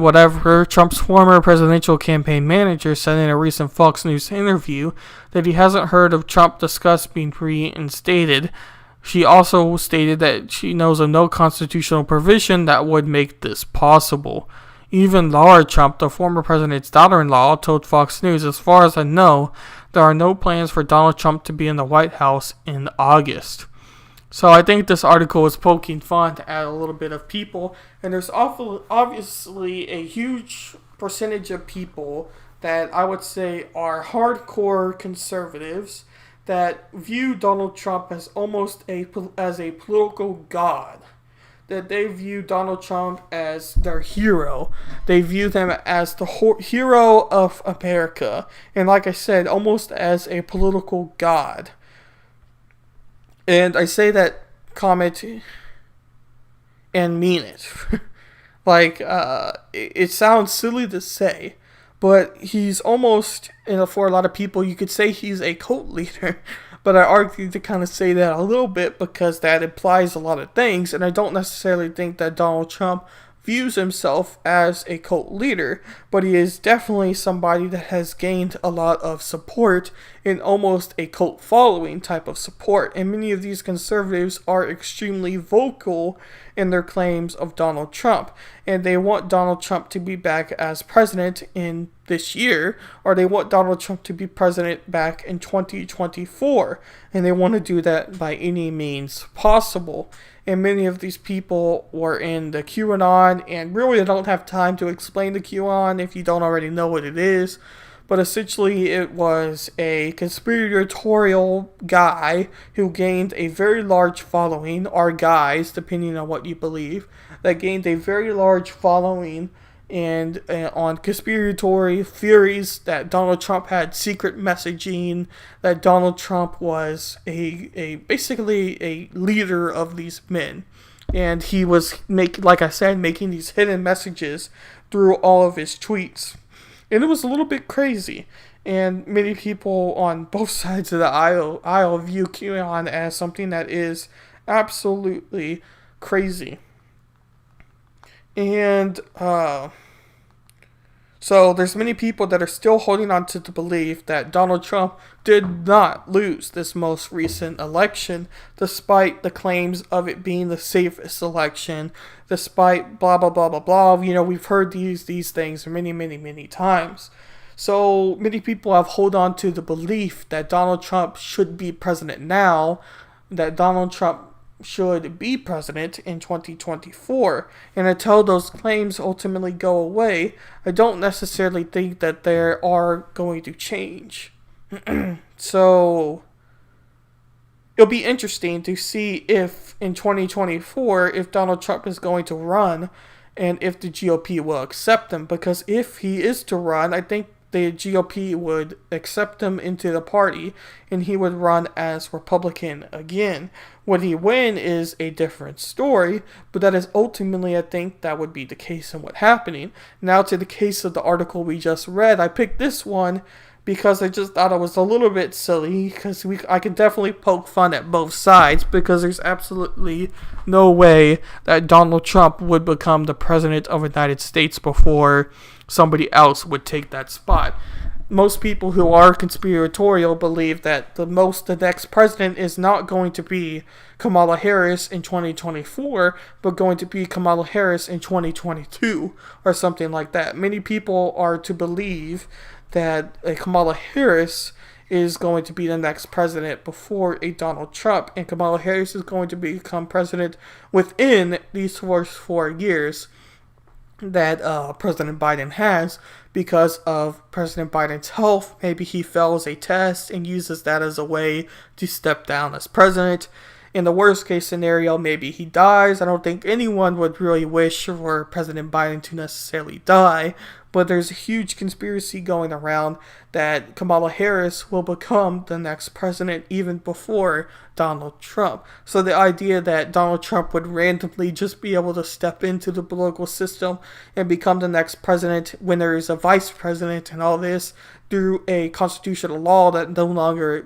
Trump's former presidential campaign manager, said in a recent Fox News interview that he hasn't heard of Trump discuss being reinstated. She also stated that she knows of no constitutional provision that would make this possible. Even Laura Trump, the former president's daughter-in-law, told Fox News, "As far as I know, there are no plans for Donald Trump to be in the White House in August." So I think this article is poking fun to add a little bit of people. And there's obviously a huge percentage of people that I would say are hardcore conservatives that view Donald Trump as almost as a political god. That they view Donald Trump as their hero. They view them as the hero of America. And like I said, almost as a political god. And I say that comment and mean it. It sounds silly to say, but he's almost, for a lot of people, you could say he's a cult leader. But I argue to kind of say that a little bit because that implies a lot of things, and I don't necessarily think that Donald Trump views himself as a cult leader, but he is definitely somebody that has gained a lot of support in almost a cult following type of support. And many of these conservatives are extremely vocal in their claims of Donald Trump, and they want Donald Trump to be back as president in this year, or they want Donald Trump to be president back in 2024, and they want to do that by any means possible. And many of these people were in the QAnon, and really I don't have time to explain the QAnon if you don't already know what it is. but essentially it was a conspiratorial guy who gained a very large following, or guys, depending on what you believe, that gained a very large following and on conspiratory theories that Donald Trump had secret messaging, that Donald Trump was basically a leader of these men. And he was, making these hidden messages through all of his tweets. And it was a little bit crazy. And many people on both sides of the aisle view QAnon as something that is absolutely crazy. And so there's many people that are still holding on to the belief that Donald Trump did not lose this most recent election, despite the claims of it being the safest election, despite blah, blah, blah, blah, blah. We've heard these things many, many, many times. So many people have held on to the belief that Donald Trump should be president now, that Donald Trump should be president in 2024. And until those claims ultimately go away, I don't necessarily think that they are going to change. So it'll be interesting to see if in 2024, if Donald Trump is going to run and if the GOP will accept him. Because if he is to run, I think the GOP would accept him into the party and he would run as Republican again. Would he win is a different story, but that is ultimately, I think, that would be the case in what's happening. Now to the case of the article we just read. I picked this one because I just thought it was a little bit silly, because I can definitely poke fun at both sides, because there's absolutely no way that Donald Trump would become the president of the United States before somebody else would take that spot. Most people who are conspiratorial believe that the next president is not going to be Kamala Harris in 2024, but going to be Kamala Harris in 2022 or something like that. Many people are to believe that Kamala Harris is going to be the next president before a Donald Trump, and Kamala Harris is going to become president within these first 4 years that President Biden has, because of President Biden's health. Maybe he fails a test and uses that as a way to step down as president. In the worst case scenario, maybe he dies. I don't think anyone would really wish for President Biden to necessarily die, but there's a huge conspiracy going around that Kamala Harris will become the next president even before Donald Trump. So the idea that Donald Trump would randomly just be able to step into the political system and become the next president when there is a vice president and all this through a constitutional law that no longer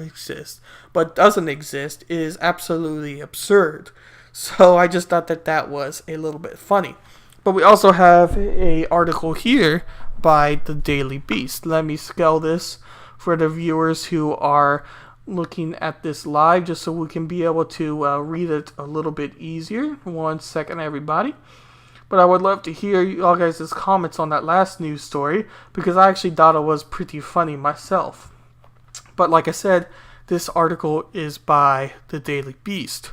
exists, but doesn't exist, is absolutely absurd. So I just thought that was a little bit funny. But we also have an article here by the Daily Beast. Let me scale this for the viewers who are looking at this live, just so we can be able to read it a little bit easier. 1 second, everybody. But I would love to hear y'all guys' comments on that last news story, because I actually thought it was pretty funny myself. But like I said, this article is by the Daily Beast.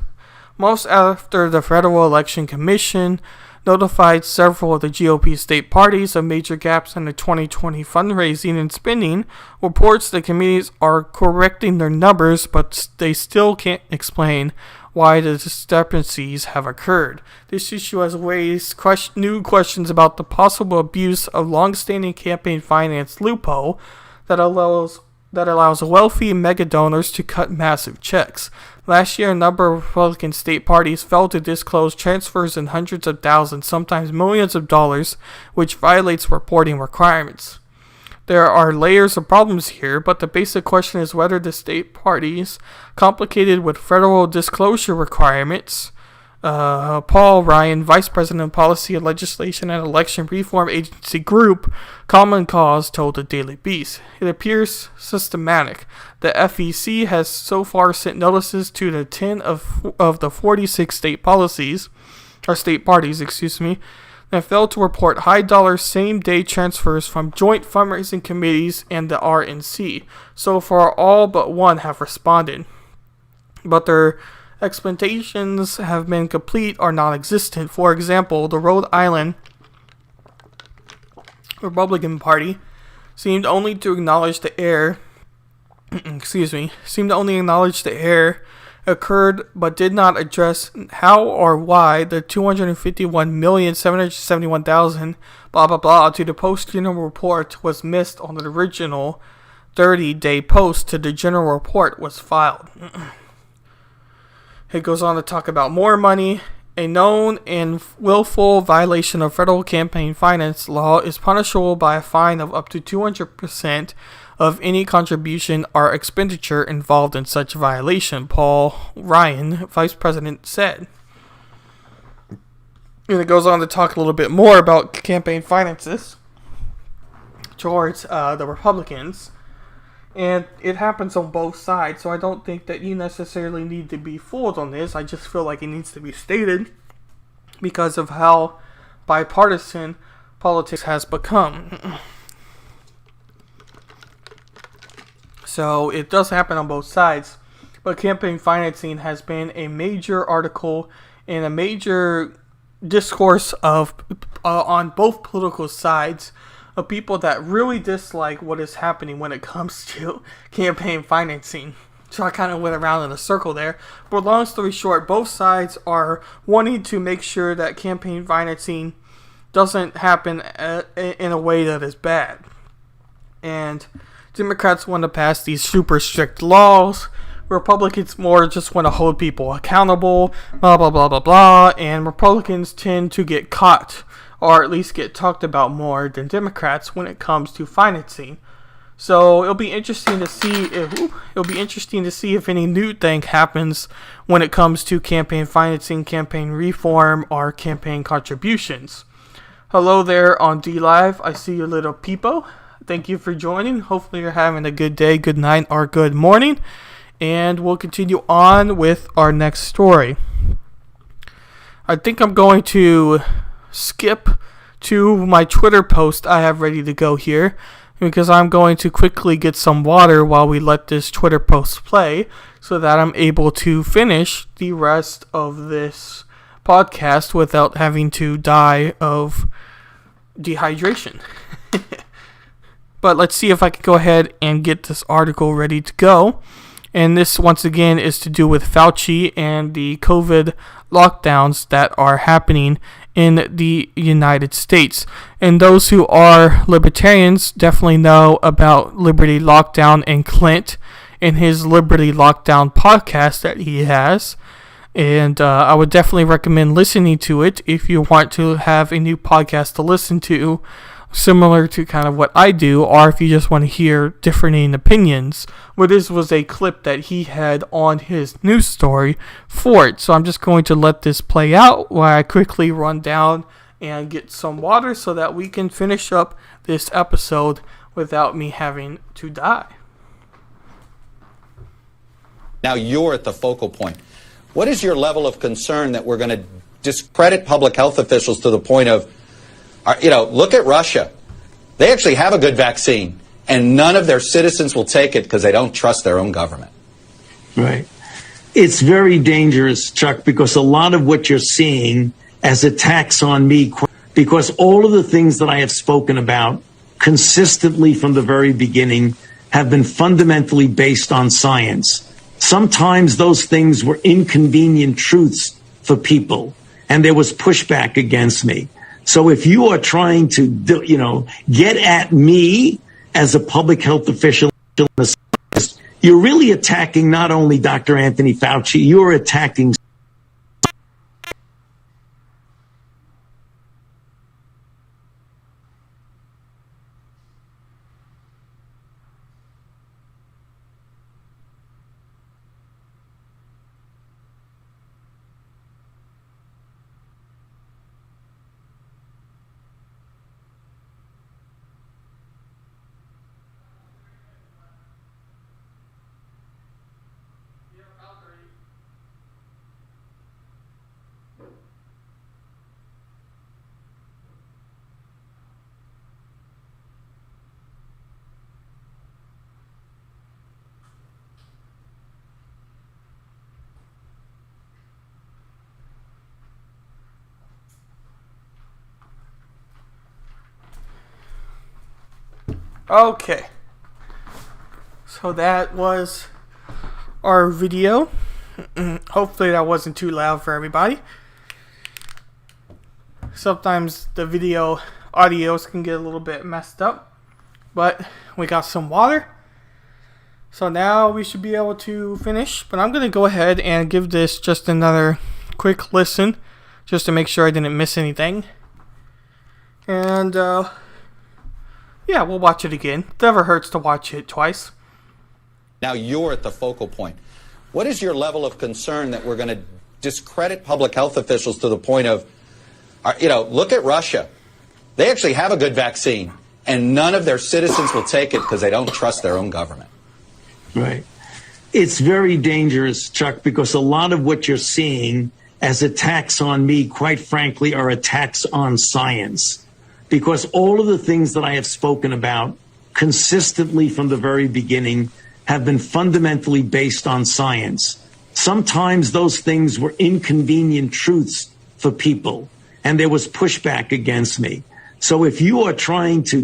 Months after the Federal Election Commission notified several of the GOP state parties of major gaps in the 2020 fundraising and spending, reports the committees are correcting their numbers, but they still can't explain why the discrepancies have occurred. This issue has raised new questions about the possible abuse of long-standing campaign finance loophole that allows wealthy mega donors to cut massive checks. Last year, a number of Republican state parties failed to disclose transfers in hundreds of thousands, sometimes millions of dollars, which violates reporting requirements. There are layers of problems here, but the basic question is whether the state parties, complicated with federal disclosure requirements. Paul Ryan, Vice President of Policy and Legislation at Election Reform Agency Group, Common Cause, told the Daily Beast. It appears systematic. The FEC has so far sent notices to the 10 of the 46 state parties, that failed to report high-dollar same-day transfers from joint fundraising committees and the RNC. So far, all but one have responded, but their explanations have been complete or non-existent. For example, the Rhode Island Republican Party seemed only to acknowledge the error occurred, but did not address how or why the 251,771,000 blah blah blah to the post-general report was missed on the original 30-day post to the general report was filed. It goes on to talk about more money. A known and willful violation of federal campaign finance law is punishable by a fine of up to 200% of any contribution or expenditure involved in such violation, Paul Ryan, vice president, said. And it goes on to talk a little bit more about campaign finances towards the Republicans. And it happens on both sides, so I don't think that you necessarily need to be fooled on this. I just feel like it needs to be stated because of how bipartisan politics has become. So it does happen on both sides, but campaign financing has been a major article and a major discourse of on both political sides of people that really dislike what is happening when it comes to campaign financing. So I kind of went around in a circle there. But long story short, both sides are wanting to make sure that campaign financing doesn't happen in a way that is bad. And Democrats want to pass these super strict laws. Republicans more just want to hold people accountable, blah, blah, blah, blah, blah. And Republicans tend to get caught, or at least get talked about more than Democrats when it comes to financing. So it'll be interesting to see if any new thing happens when it comes to campaign financing, campaign reform, or campaign contributions. Hello there on D Live. I see your little peepo. Thank you for joining. Hopefully you're having a good day, good night, or good morning. And we'll continue on with our next story. I think I'm going to skip to my Twitter post I have ready to go here, because I'm going to quickly get some water while we let this Twitter post play so that I'm able to finish the rest of this podcast without having to die of dehydration. But let's see if I can go ahead and get this article ready to go. And this, once again, is to do with Fauci and the COVID lockdowns that are happening in the United States. And those who are libertarians definitely know about Liberty Lockdown and Clint and his Liberty Lockdown podcast that he has. And I would definitely recommend listening to it if you want to have a new podcast to listen to, similar to kind of what I do, or if you just want to hear differing opinions. Well, this was a clip that he had on his news story for it. So I'm just going to let this play out while I quickly run down and get some water so that we can finish up this episode without me having to die. Now you're at the focal point. What is your level of concern that we're going to discredit public health officials to the point of, look at Russia. They actually have a good vaccine, and none of their citizens will take it because they don't trust their own government. Right. It's very dangerous, Chuck, because a lot of what you're seeing as attacks on me, because all of the things that I have spoken about consistently from the very beginning have been fundamentally based on science. Sometimes those things were inconvenient truths for people, and there was pushback against me. So if you are trying to, get at me as a public health official, you're really attacking not only Dr. Anthony Fauci, you're attacking Okay. So that was our video. Hopefully that wasn't too loud for everybody. Sometimes the video audios can get a little bit messed up. But we got some water. So now we should be able to finish. But I'm going to go ahead and give this just another quick listen, just to make sure I didn't miss anything. And yeah, we'll watch it again. It never hurts to watch it twice. Now you're at the focal point. What is your level of concern that we're going to discredit public health officials to the point of, look at Russia. They actually have a good vaccine, and none of their citizens will take it because they don't trust their own government. Right. It's very dangerous, Chuck, because a lot of what you're seeing as attacks on me, quite frankly, are attacks on science. Because all of the things that I have spoken about consistently from the very beginning have been fundamentally based on science. Sometimes those things were inconvenient truths for people, and there was pushback against me. So if you are trying to,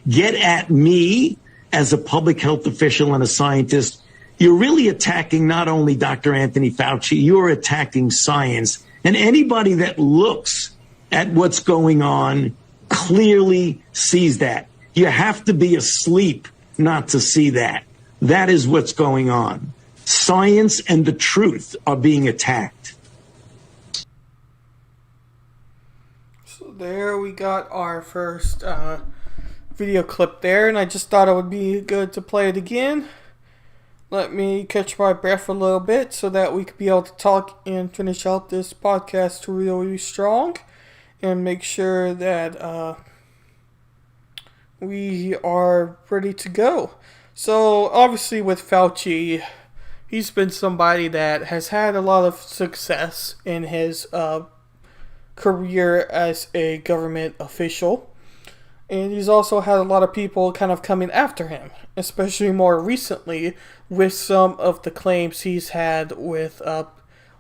get at me as a public health official and a scientist, you're really attacking not only Dr. Anthony Fauci, you're attacking science. And anybody that looks at what's going on clearly sees that. You have to be asleep not to see that. That is what's going on. Science and the truth are being attacked. So there we got our first video clip there, and I just thought it would be good to play it again. Let me catch my breath a little bit so that we could be able to talk and finish out this podcast really strong and make sure that we are ready to go. So obviously with Fauci, he's been somebody that has had a lot of success in his career as a government official. And he's also had a lot of people kind of coming after him, especially more recently with some of the claims he's had with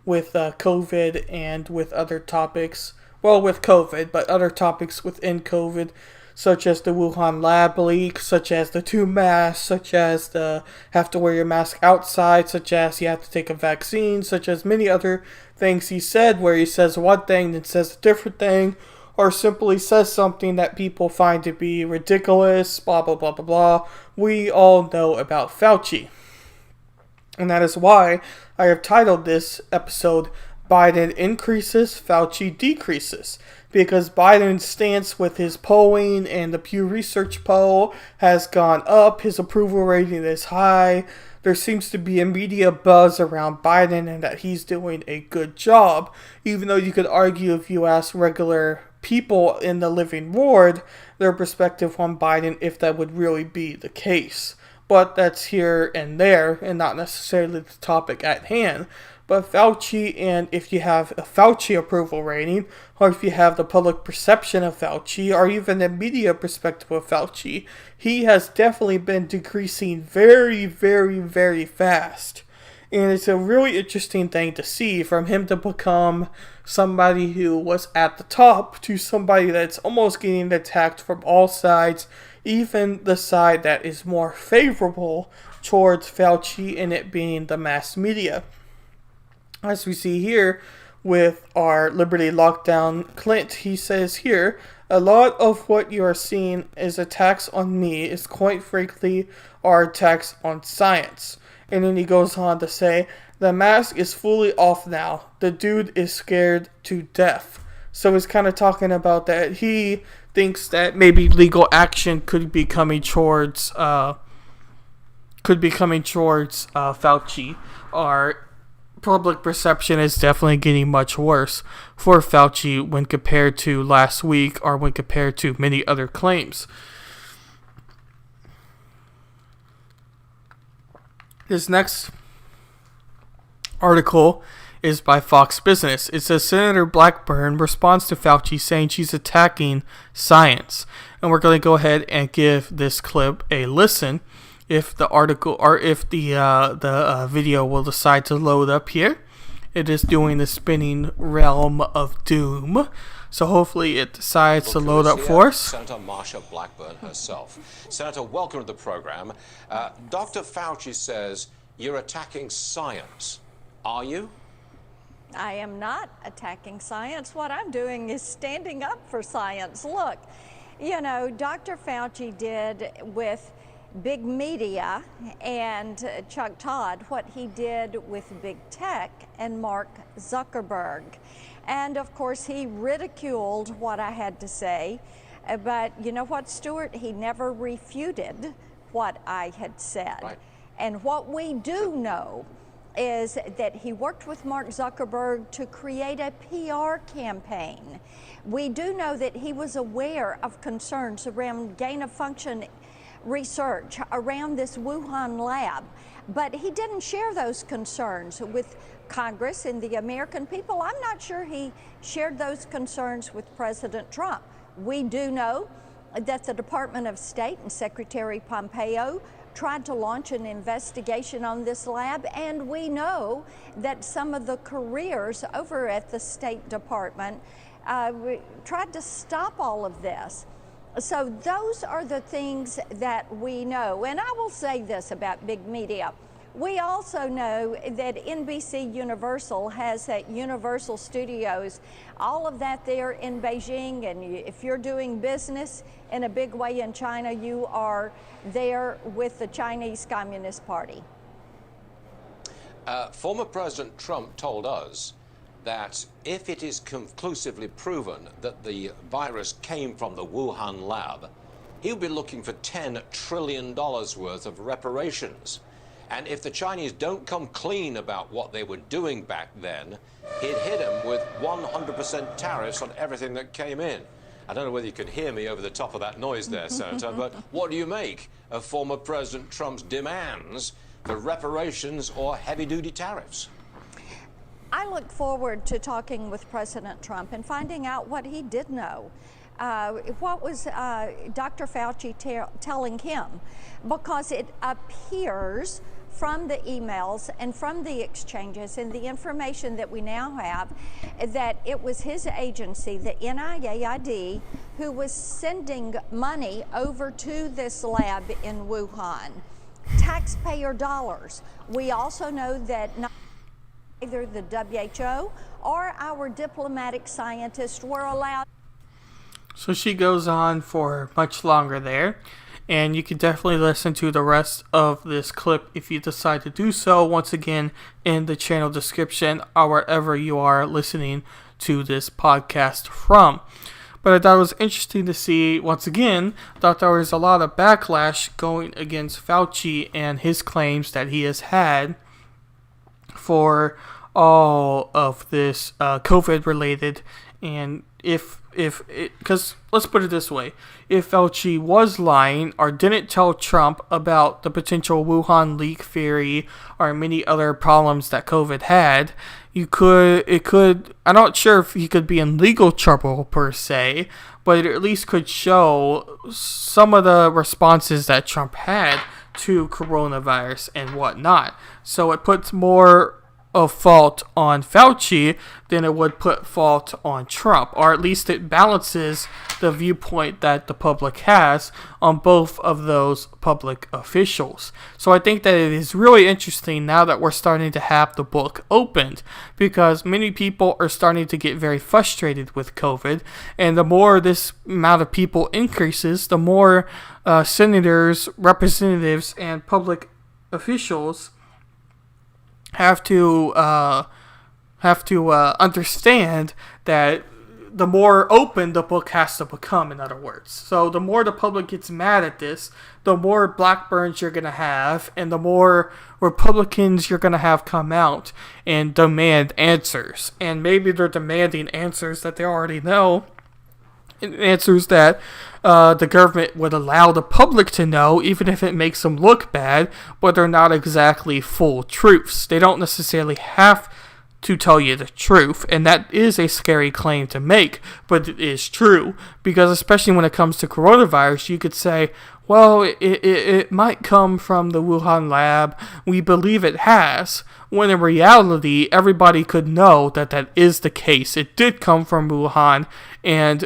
COVID and with other topics. Well, with COVID, but other topics within COVID, such as the Wuhan lab leak, such as the 2 masks, such as the have to wear your mask outside, such as you have to take a vaccine, such as many other things he said where he says one thing then says a different thing, or simply says something that people find to be ridiculous, blah, blah, blah, blah, blah. We all know about Fauci. And that is why I have titled this episode, Biden Increases, Fauci Decreases. Because Biden's stance with his polling and the Pew Research poll has gone up. His approval rating is high. There seems to be a media buzz around Biden and that he's doing a good job. Even though you could argue if you ask regular people in the living ward their perspective on Biden, if that would really be the case. But that's here and there and not necessarily the topic at hand. But Fauci, and if you have a Fauci approval rating, or if you have the public perception of Fauci, or even the media perspective of Fauci, he has definitely been decreasing very, very, very fast. And it's a really interesting thing to see from him to become somebody who was at the top to somebody that's almost getting attacked from all sides, even the side that is more favorable towards Fauci and it being the mass media. As we see here with our Liberty Lockdown Clint, he says here, a lot of what you are seeing is attacks on me is quite frankly are attacks on science. And then he goes on to say, the mask is fully off now. The dude is scared to death. So he's kind of talking about that. He thinks that maybe legal action could be coming towards Fauci, or public perception is definitely getting much worse for Fauci when compared to last week or when compared to many other claims. This next article is by Fox Business. It says Senator Blackburn responds to Fauci saying she's attacking science. And we're going to go ahead and give this clip a listen if the article or if the video will decide to load up here. It is doing the spinning realm of doom. So hopefully it decides to load up for us. Senator Marsha Blackburn herself. Senator, welcome to the program. Dr. Fauci says you're attacking science. Are you? I am not attacking science. What I'm doing is standing up for science. Look, you know, Dr. Fauci did with big media and Chuck Todd what he did with big tech and Mark Zuckerberg. And of course, he ridiculed what I had to say. But you know what, Stuart? He never refuted what I had said. Right. And what we do know is that he worked with Mark Zuckerberg to create a PR campaign. We do know that he was aware of concerns around gain-of-function research around this Wuhan lab, but he didn't share those concerns with Congress and the American people. I'm not sure he shared those concerns with President Trump. We do know that the Department of State and Secretary Pompeo tried to launch an investigation on this lab, and we know that some of the careers over at the State Department tried to stop all of this. So those are the things that we know. And I will say this about big media. We also know that NBC Universal has at Universal Studios, all of that there in Beijing, and if you're doing business in a big way in China, you are there with the Chinese Communist Party. Former President Trump told us that if it is conclusively proven that the virus came from the Wuhan lab, he'll be looking for $10 trillion worth of reparations. And if the Chinese don't come clean about what they were doing back then, he'd hit them with 100% tariffs on everything that came in. I don't know whether you can hear me over the top of that noise there, Senator, but what do you make of former President Trump's demands for reparations or heavy-duty tariffs? I look forward to talking with President Trump and finding out what he did know. What was Dr. Fauci telling him? Because it appears from the emails and from the exchanges and the information that we now have that it was his agency, the NIAID, who was sending money over to this lab in Wuhan. Taxpayer dollars. We also know that neither the WHO or our diplomatic scientists were allowed. So she goes on for much longer there, and you can definitely listen to the rest of this clip if you decide to do so, once again in the channel description or wherever you are listening to this podcast from. But I thought it was interesting to see, once again, that there was a lot of backlash going against Fauci and his claims that he has had for all of this COVID-related. And because let's put it this way, if Fauci was lying or didn't tell Trump about the potential Wuhan leak theory or many other problems that COVID had, I'm not sure if he could be in legal trouble per se, but it at least could show some of the responses that Trump had to coronavirus and whatnot. So it puts more of fault on Fauci than it would put fault on Trump, or at least it balances the viewpoint that the public has on both of those public officials. So I think that it is really interesting now that we're starting to have the book opened, because many people are starting to get very frustrated with COVID, and the more this amount of people increases, the more senators, representatives, and public officials have to understand that the more open the book has to become, in other words. So the more the public gets mad at this, the more Blackburns you're going to have, and the more Republicans you're going to have come out and demand answers. And maybe they're demanding answers that they already know, answers that the government would allow the public to know, even if it makes them look bad, but they're not exactly full truths. They don't necessarily have to tell you the truth, and that is a scary claim to make, but it is true, because especially when it comes to coronavirus, you could say, well, it might come from the Wuhan lab. We believe it has. When in reality, everybody could know that that is the case. It did come from Wuhan, and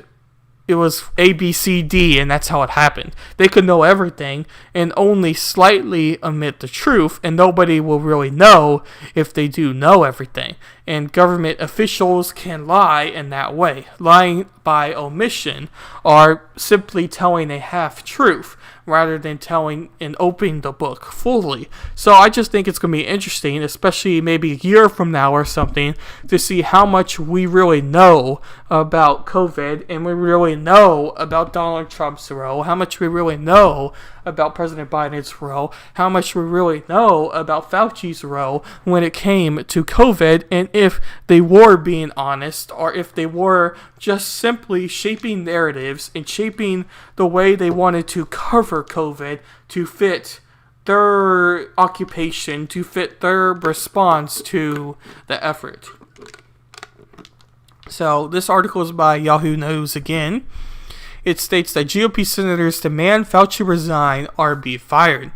it was A, B, C, D, and that's how it happened. They could know everything and only slightly omit the truth, and nobody will really know if they do know everything. And government officials can lie in that way. Lying by omission are simply telling a half-truth rather than telling and opening the book fully. So I just think it's going to be interesting, especially maybe a year from now or something, to see how much we really know about COVID and we really know about Donald Trump's role, how much we really know about President Biden's role, how much we really know about Fauci's role when it came to COVID, and if they were being honest or if they were just simply shaping narratives and shaping the way they wanted to cover COVID to fit their occupation, to fit their response to the effort. So this article is by Yahoo News again. It states that GOP senators demand Fauci resign or be fired.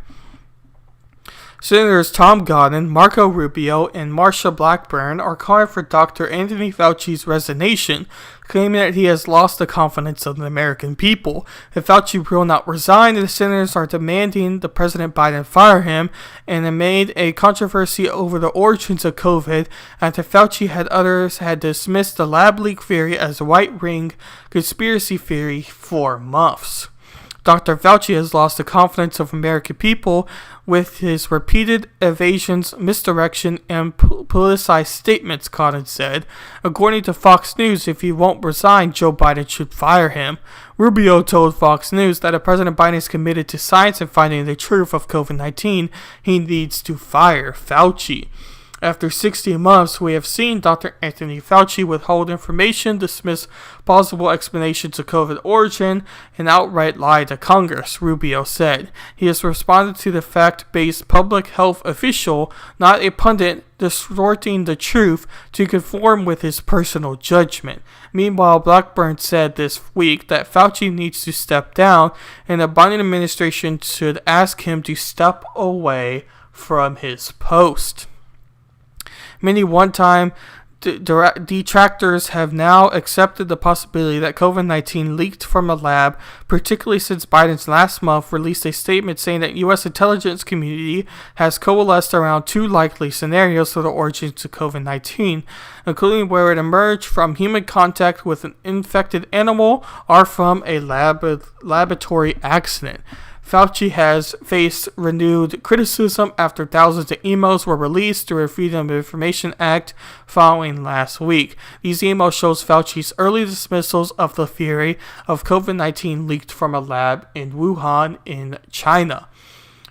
Senators Tom Cotton, Marco Rubio, and Marsha Blackburn are calling for Dr. Anthony Fauci's resignation, claiming that he has lost the confidence of the American people. If Fauci will not resign, the senators are demanding the President Biden fire him, and it made a controversy over the origins of COVID after Fauci had others had dismissed the lab leak theory as a white ring conspiracy theory for months. Dr. Fauci has lost the confidence of American people with his repeated evasions, misdirection, and politicized statements, Cotton said. According to Fox News, if he won't resign, Joe Biden should fire him. Rubio told Fox News that if President Biden is committed to science and finding the truth of COVID-19, he needs to fire Fauci. After 60 months, we have seen Dr. Anthony Fauci withhold information, dismiss plausible explanations of COVID origin, and outright lie to Congress, Rubio said. He has responded to the fact-based public health official, not a pundit, distorting the truth to conform with his personal judgment. Meanwhile, Blackburn said this week that Fauci needs to step down, and the Biden administration should ask him to step away from his post. Many one-time detractors have now accepted the possibility that COVID-19 leaked from a lab, particularly since Biden's last month released a statement saying that U.S. intelligence community has coalesced around two likely scenarios for the origins of COVID-19, including where it emerged from human contact with an infected animal or from a laboratory accident. Fauci has faced renewed criticism after thousands of emails were released through a Freedom of Information Act following last week. These emails shows Fauci's early dismissals of the theory of COVID-19 leaked from a lab in Wuhan in China.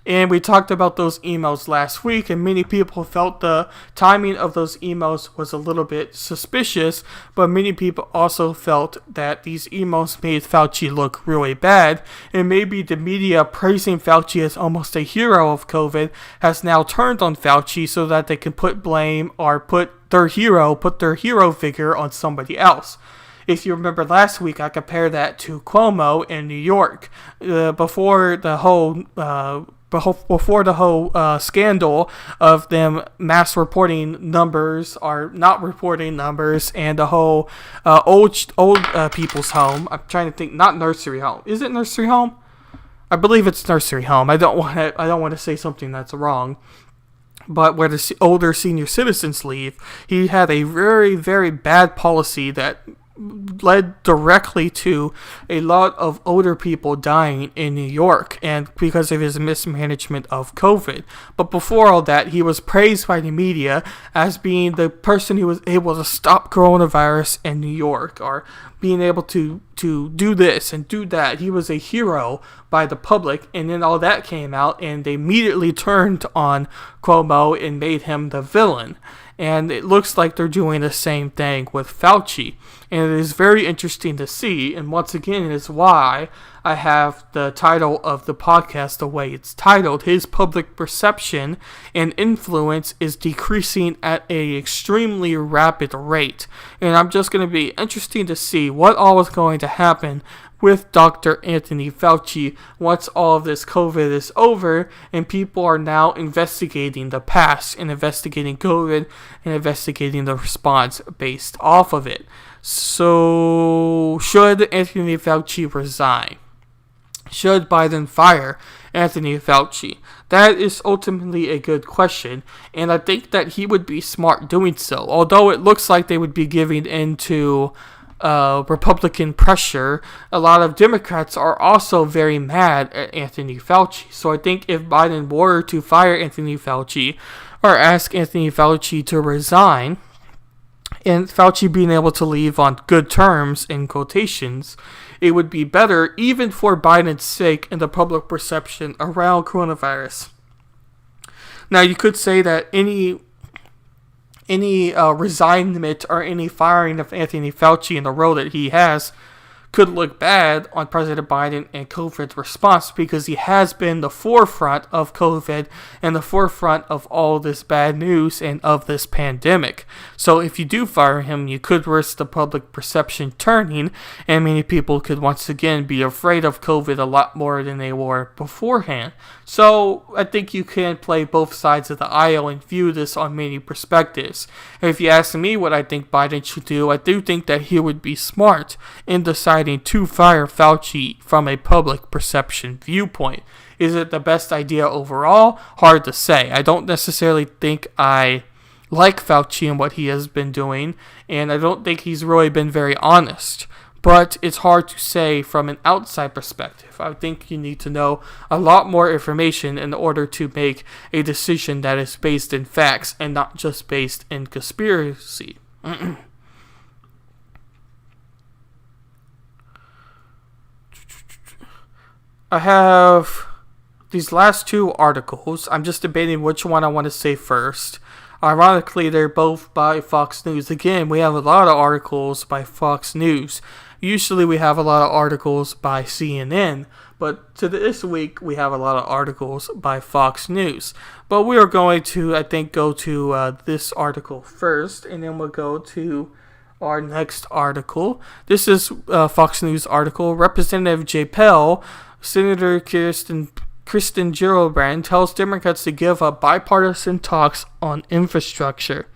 And we talked about those emails last week, and many people felt the timing of those emails was a little bit suspicious, but many people also felt that these emails made Fauci look really bad, and maybe the media praising Fauci as almost a hero of COVID has now turned on Fauci so that they can put blame or put their hero figure on somebody else. If you remember last week, I compared that to Cuomo in New York. Before the whole scandal of them mass reporting numbers or not reporting numbers, and the whole old people's home. I'm trying to think, not nursery home. Is it nursery home? I believe it's nursery home. I don't want to say something that's wrong. But where the older senior citizens leave, he had a very, very bad policy that led directly to a lot of older people dying in New York, and because of his mismanagement of COVID. But before all that, he was praised by the media as being the person who was able to stop coronavirus in New York, or being able to do this and do that. He was a hero by the public, and then all that came out, and they immediately turned on Cuomo and made him the villain. And it looks like they're doing the same thing with Fauci. And it is very interesting to see. And once again, it is why I have the title of the podcast the way it's titled. His public perception and influence is decreasing at an extremely rapid rate. And I'm just going to be interesting to see what all is going to happen with Dr. Anthony Fauci once all of this COVID is over and people are now investigating the past and investigating COVID and investigating the response based off of it. So, should Anthony Fauci resign? Should Biden fire Anthony Fauci? That is ultimately a good question, and I think that he would be smart doing so. Although it looks like they would be giving into Republican pressure, a lot of Democrats are also very mad at Anthony Fauci. So I think if Biden were to fire Anthony Fauci or ask Anthony Fauci to resign, and Fauci being able to leave on good terms, in quotations, it would be better even for Biden's sake and the public perception around coronavirus. Now, you could say that any resignment or any firing of Anthony Fauci in the role that he has could look bad on President Biden and COVID's response, because he has been the forefront of COVID and the forefront of all this bad news and of this pandemic. So if you do fire him, you could risk the public perception turning, and many people could once again be afraid of COVID a lot more than they were beforehand. So I think you can play both sides of the aisle and view this on many perspectives. And if you ask me what I think Biden should do, I do think that he would be smart in deciding to fire Fauci from a public perception viewpoint. Is it the best idea overall? Hard to say. I don't necessarily think I like Fauci and what he has been doing, and I don't think he's really been very honest. But it's hard to say from an outside perspective. I think you need to know a lot more information in order to make a decision that is based in facts and not just based in conspiracy. I have these last two articles. I'm just debating which one I want to say first. Ironically, they're both by Fox News. Again, we have a lot of articles by Fox News. Usually we have a lot of articles by CNN, but this week we have a lot of articles by Fox News. But we are going to, I think, go to this article first, and then we'll go to our next article. This is a Fox News article. Representative Jayapal, Senator Kristen Gillibrand tells Democrats to give up bipartisan talks on infrastructure.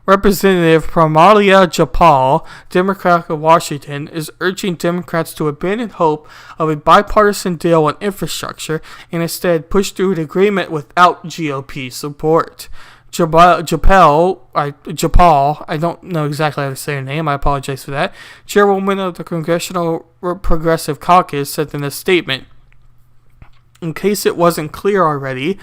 Representative Pramila Jayapal, Democrat of Washington, is urging Democrats to abandon hope of a bipartisan deal on infrastructure and instead push through an agreement without GOP support. Jayapal, I don't know exactly how to say her name, I apologize for that, chairwoman of the Congressional Progressive Caucus, said in a statement, "In case it wasn't clear already,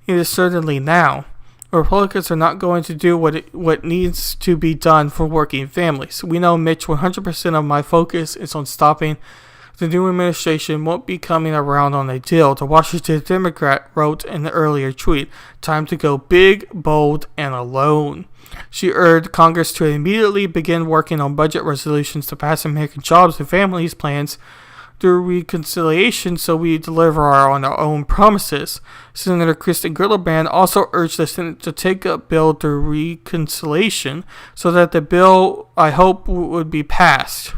it is certainly now. Republicans are not going to do what needs to be done for working families. We know, Mitch, 100% of my focus is on stopping the new administration won't be coming around on a deal," the Washington Democrat wrote in the earlier tweet. "Time to go big, bold, and alone." She urged Congress to immediately begin working on budget resolutions to pass American jobs and families plans through reconciliation so we deliver on our own promises. Senator Kristen Gillibrand also urged the Senate to take up bill through reconciliation so that the bill, I hope, would be passed.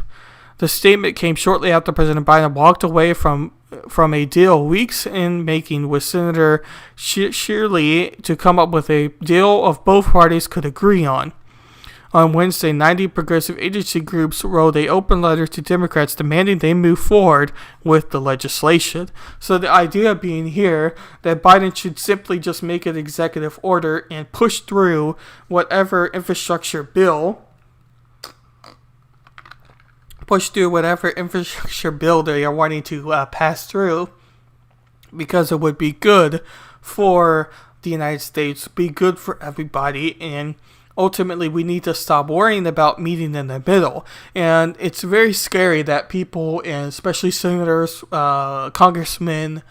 The statement came shortly after President Biden walked away from a deal weeks in making with Senator Shirley to come up with a deal of both parties could agree on. On Wednesday, 90 progressive agency groups wrote an open letter to Democrats demanding they move forward with the legislation. So the idea being here that Biden should simply just make an executive order and push through whatever infrastructure bill they are wanting to pass through, because it would be good for the United States, be good for everybody, and ultimately, we need to stop worrying about meeting in the middle. And it's very scary that people, and especially senators, congressmen,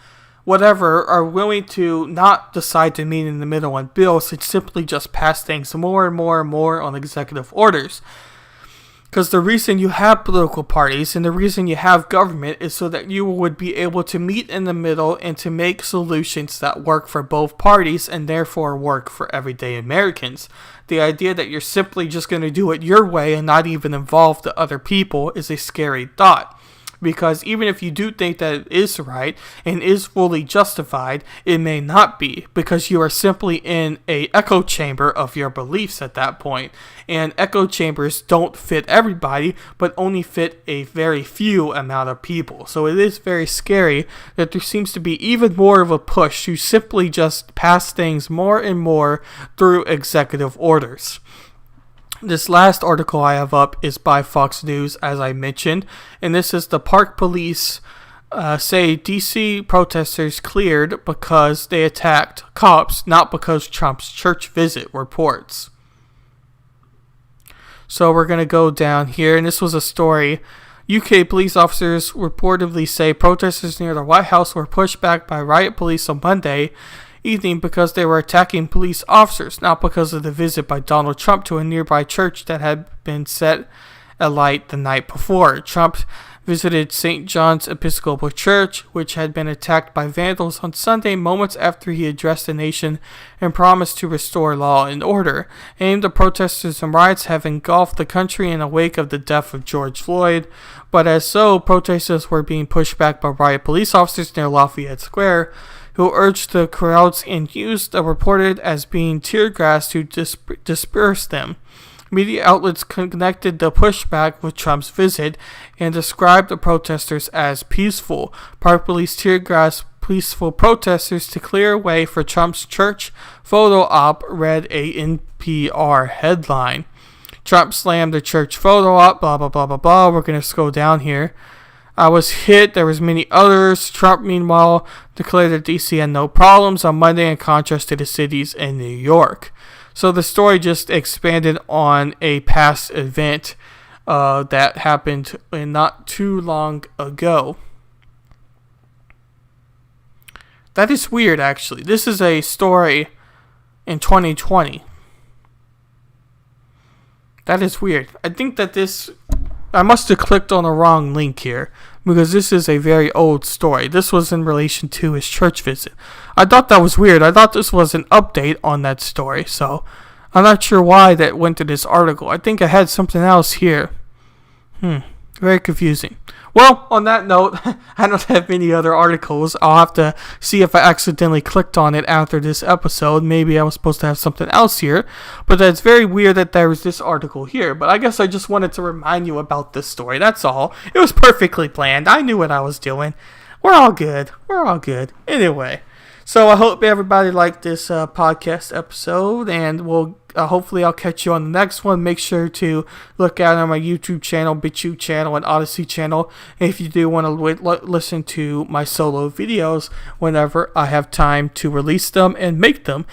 whatever, are willing to not decide to meet in the middle on bills and simply just pass things more and more and more on executive orders. Because the reason you have political parties and the reason you have government is so that you would be able to meet in the middle and to make solutions that work for both parties and therefore work for everyday Americans. The idea that you're simply just going to do it your way and not even involve the other people is a scary thought. Because even if you do think that it is right and is fully justified, it may not be, because you are simply in a echo chamber of your beliefs at that point. And echo chambers don't fit everybody, but only fit a very few amount of people. So it is very scary that there seems to be even more of a push to simply just pass things more and more through executive orders. This last article I have up is by Fox News, as I mentioned, and this is the Park Police say DC protesters cleared because they attacked cops, not because Trump's church visit, reports. So we're going to go down here, and this was a story. UK police officers reportedly say protesters near the White House were pushed back by riot police on Monday evening because they were attacking police officers, not because of the visit by Donald Trump to a nearby church that had been set alight the night before. Trump visited St. John's Episcopal Church, which had been attacked by vandals on Sunday, moments after he addressed the nation and promised to restore law and order. Aimed at protesters and riots have engulfed the country in the wake of the death of George Floyd, but as so, protesters were being pushed back by riot police officers near Lafayette Square, who urged the crowds and used the reported as being tear gas to disperse them. Media outlets connected the pushback with Trump's visit and described the protesters as peaceful. Park Police tear gas peaceful protesters to clear a way for Trump's church photo op, read a NPR headline. Trump slammed the church photo op, blah, blah, blah, blah, blah. We're going to scroll down here. I was hit. There was many others. Trump, meanwhile, declared that DC had no problems on Monday in contrast to the cities in New York. So the story just expanded on a past event that happened not too long ago. That is weird, actually. This is a story in 2020. That is weird. I think that I must have clicked on the wrong link here, because this is a very old story. This was in relation to his church visit. I thought that was weird. I thought this was an update on that story, so I'm not sure why that went to this article. I think I had something else here. Very confusing. Well, on that note, I don't have any other articles. I'll have to see if I accidentally clicked on it after this episode. Maybe I was supposed to have something else here. But it's very weird that there was this article here. But I guess I just wanted to remind you about this story. That's all. It was perfectly planned. I knew what I was doing. We're all good. Anyway. So I hope everybody liked this podcast episode, and hopefully I'll catch you on the next one. Make sure to look out on my YouTube channel, BitChute channel, and Odyssey channel if you do want to listen to my solo videos whenever I have time to release them and make them.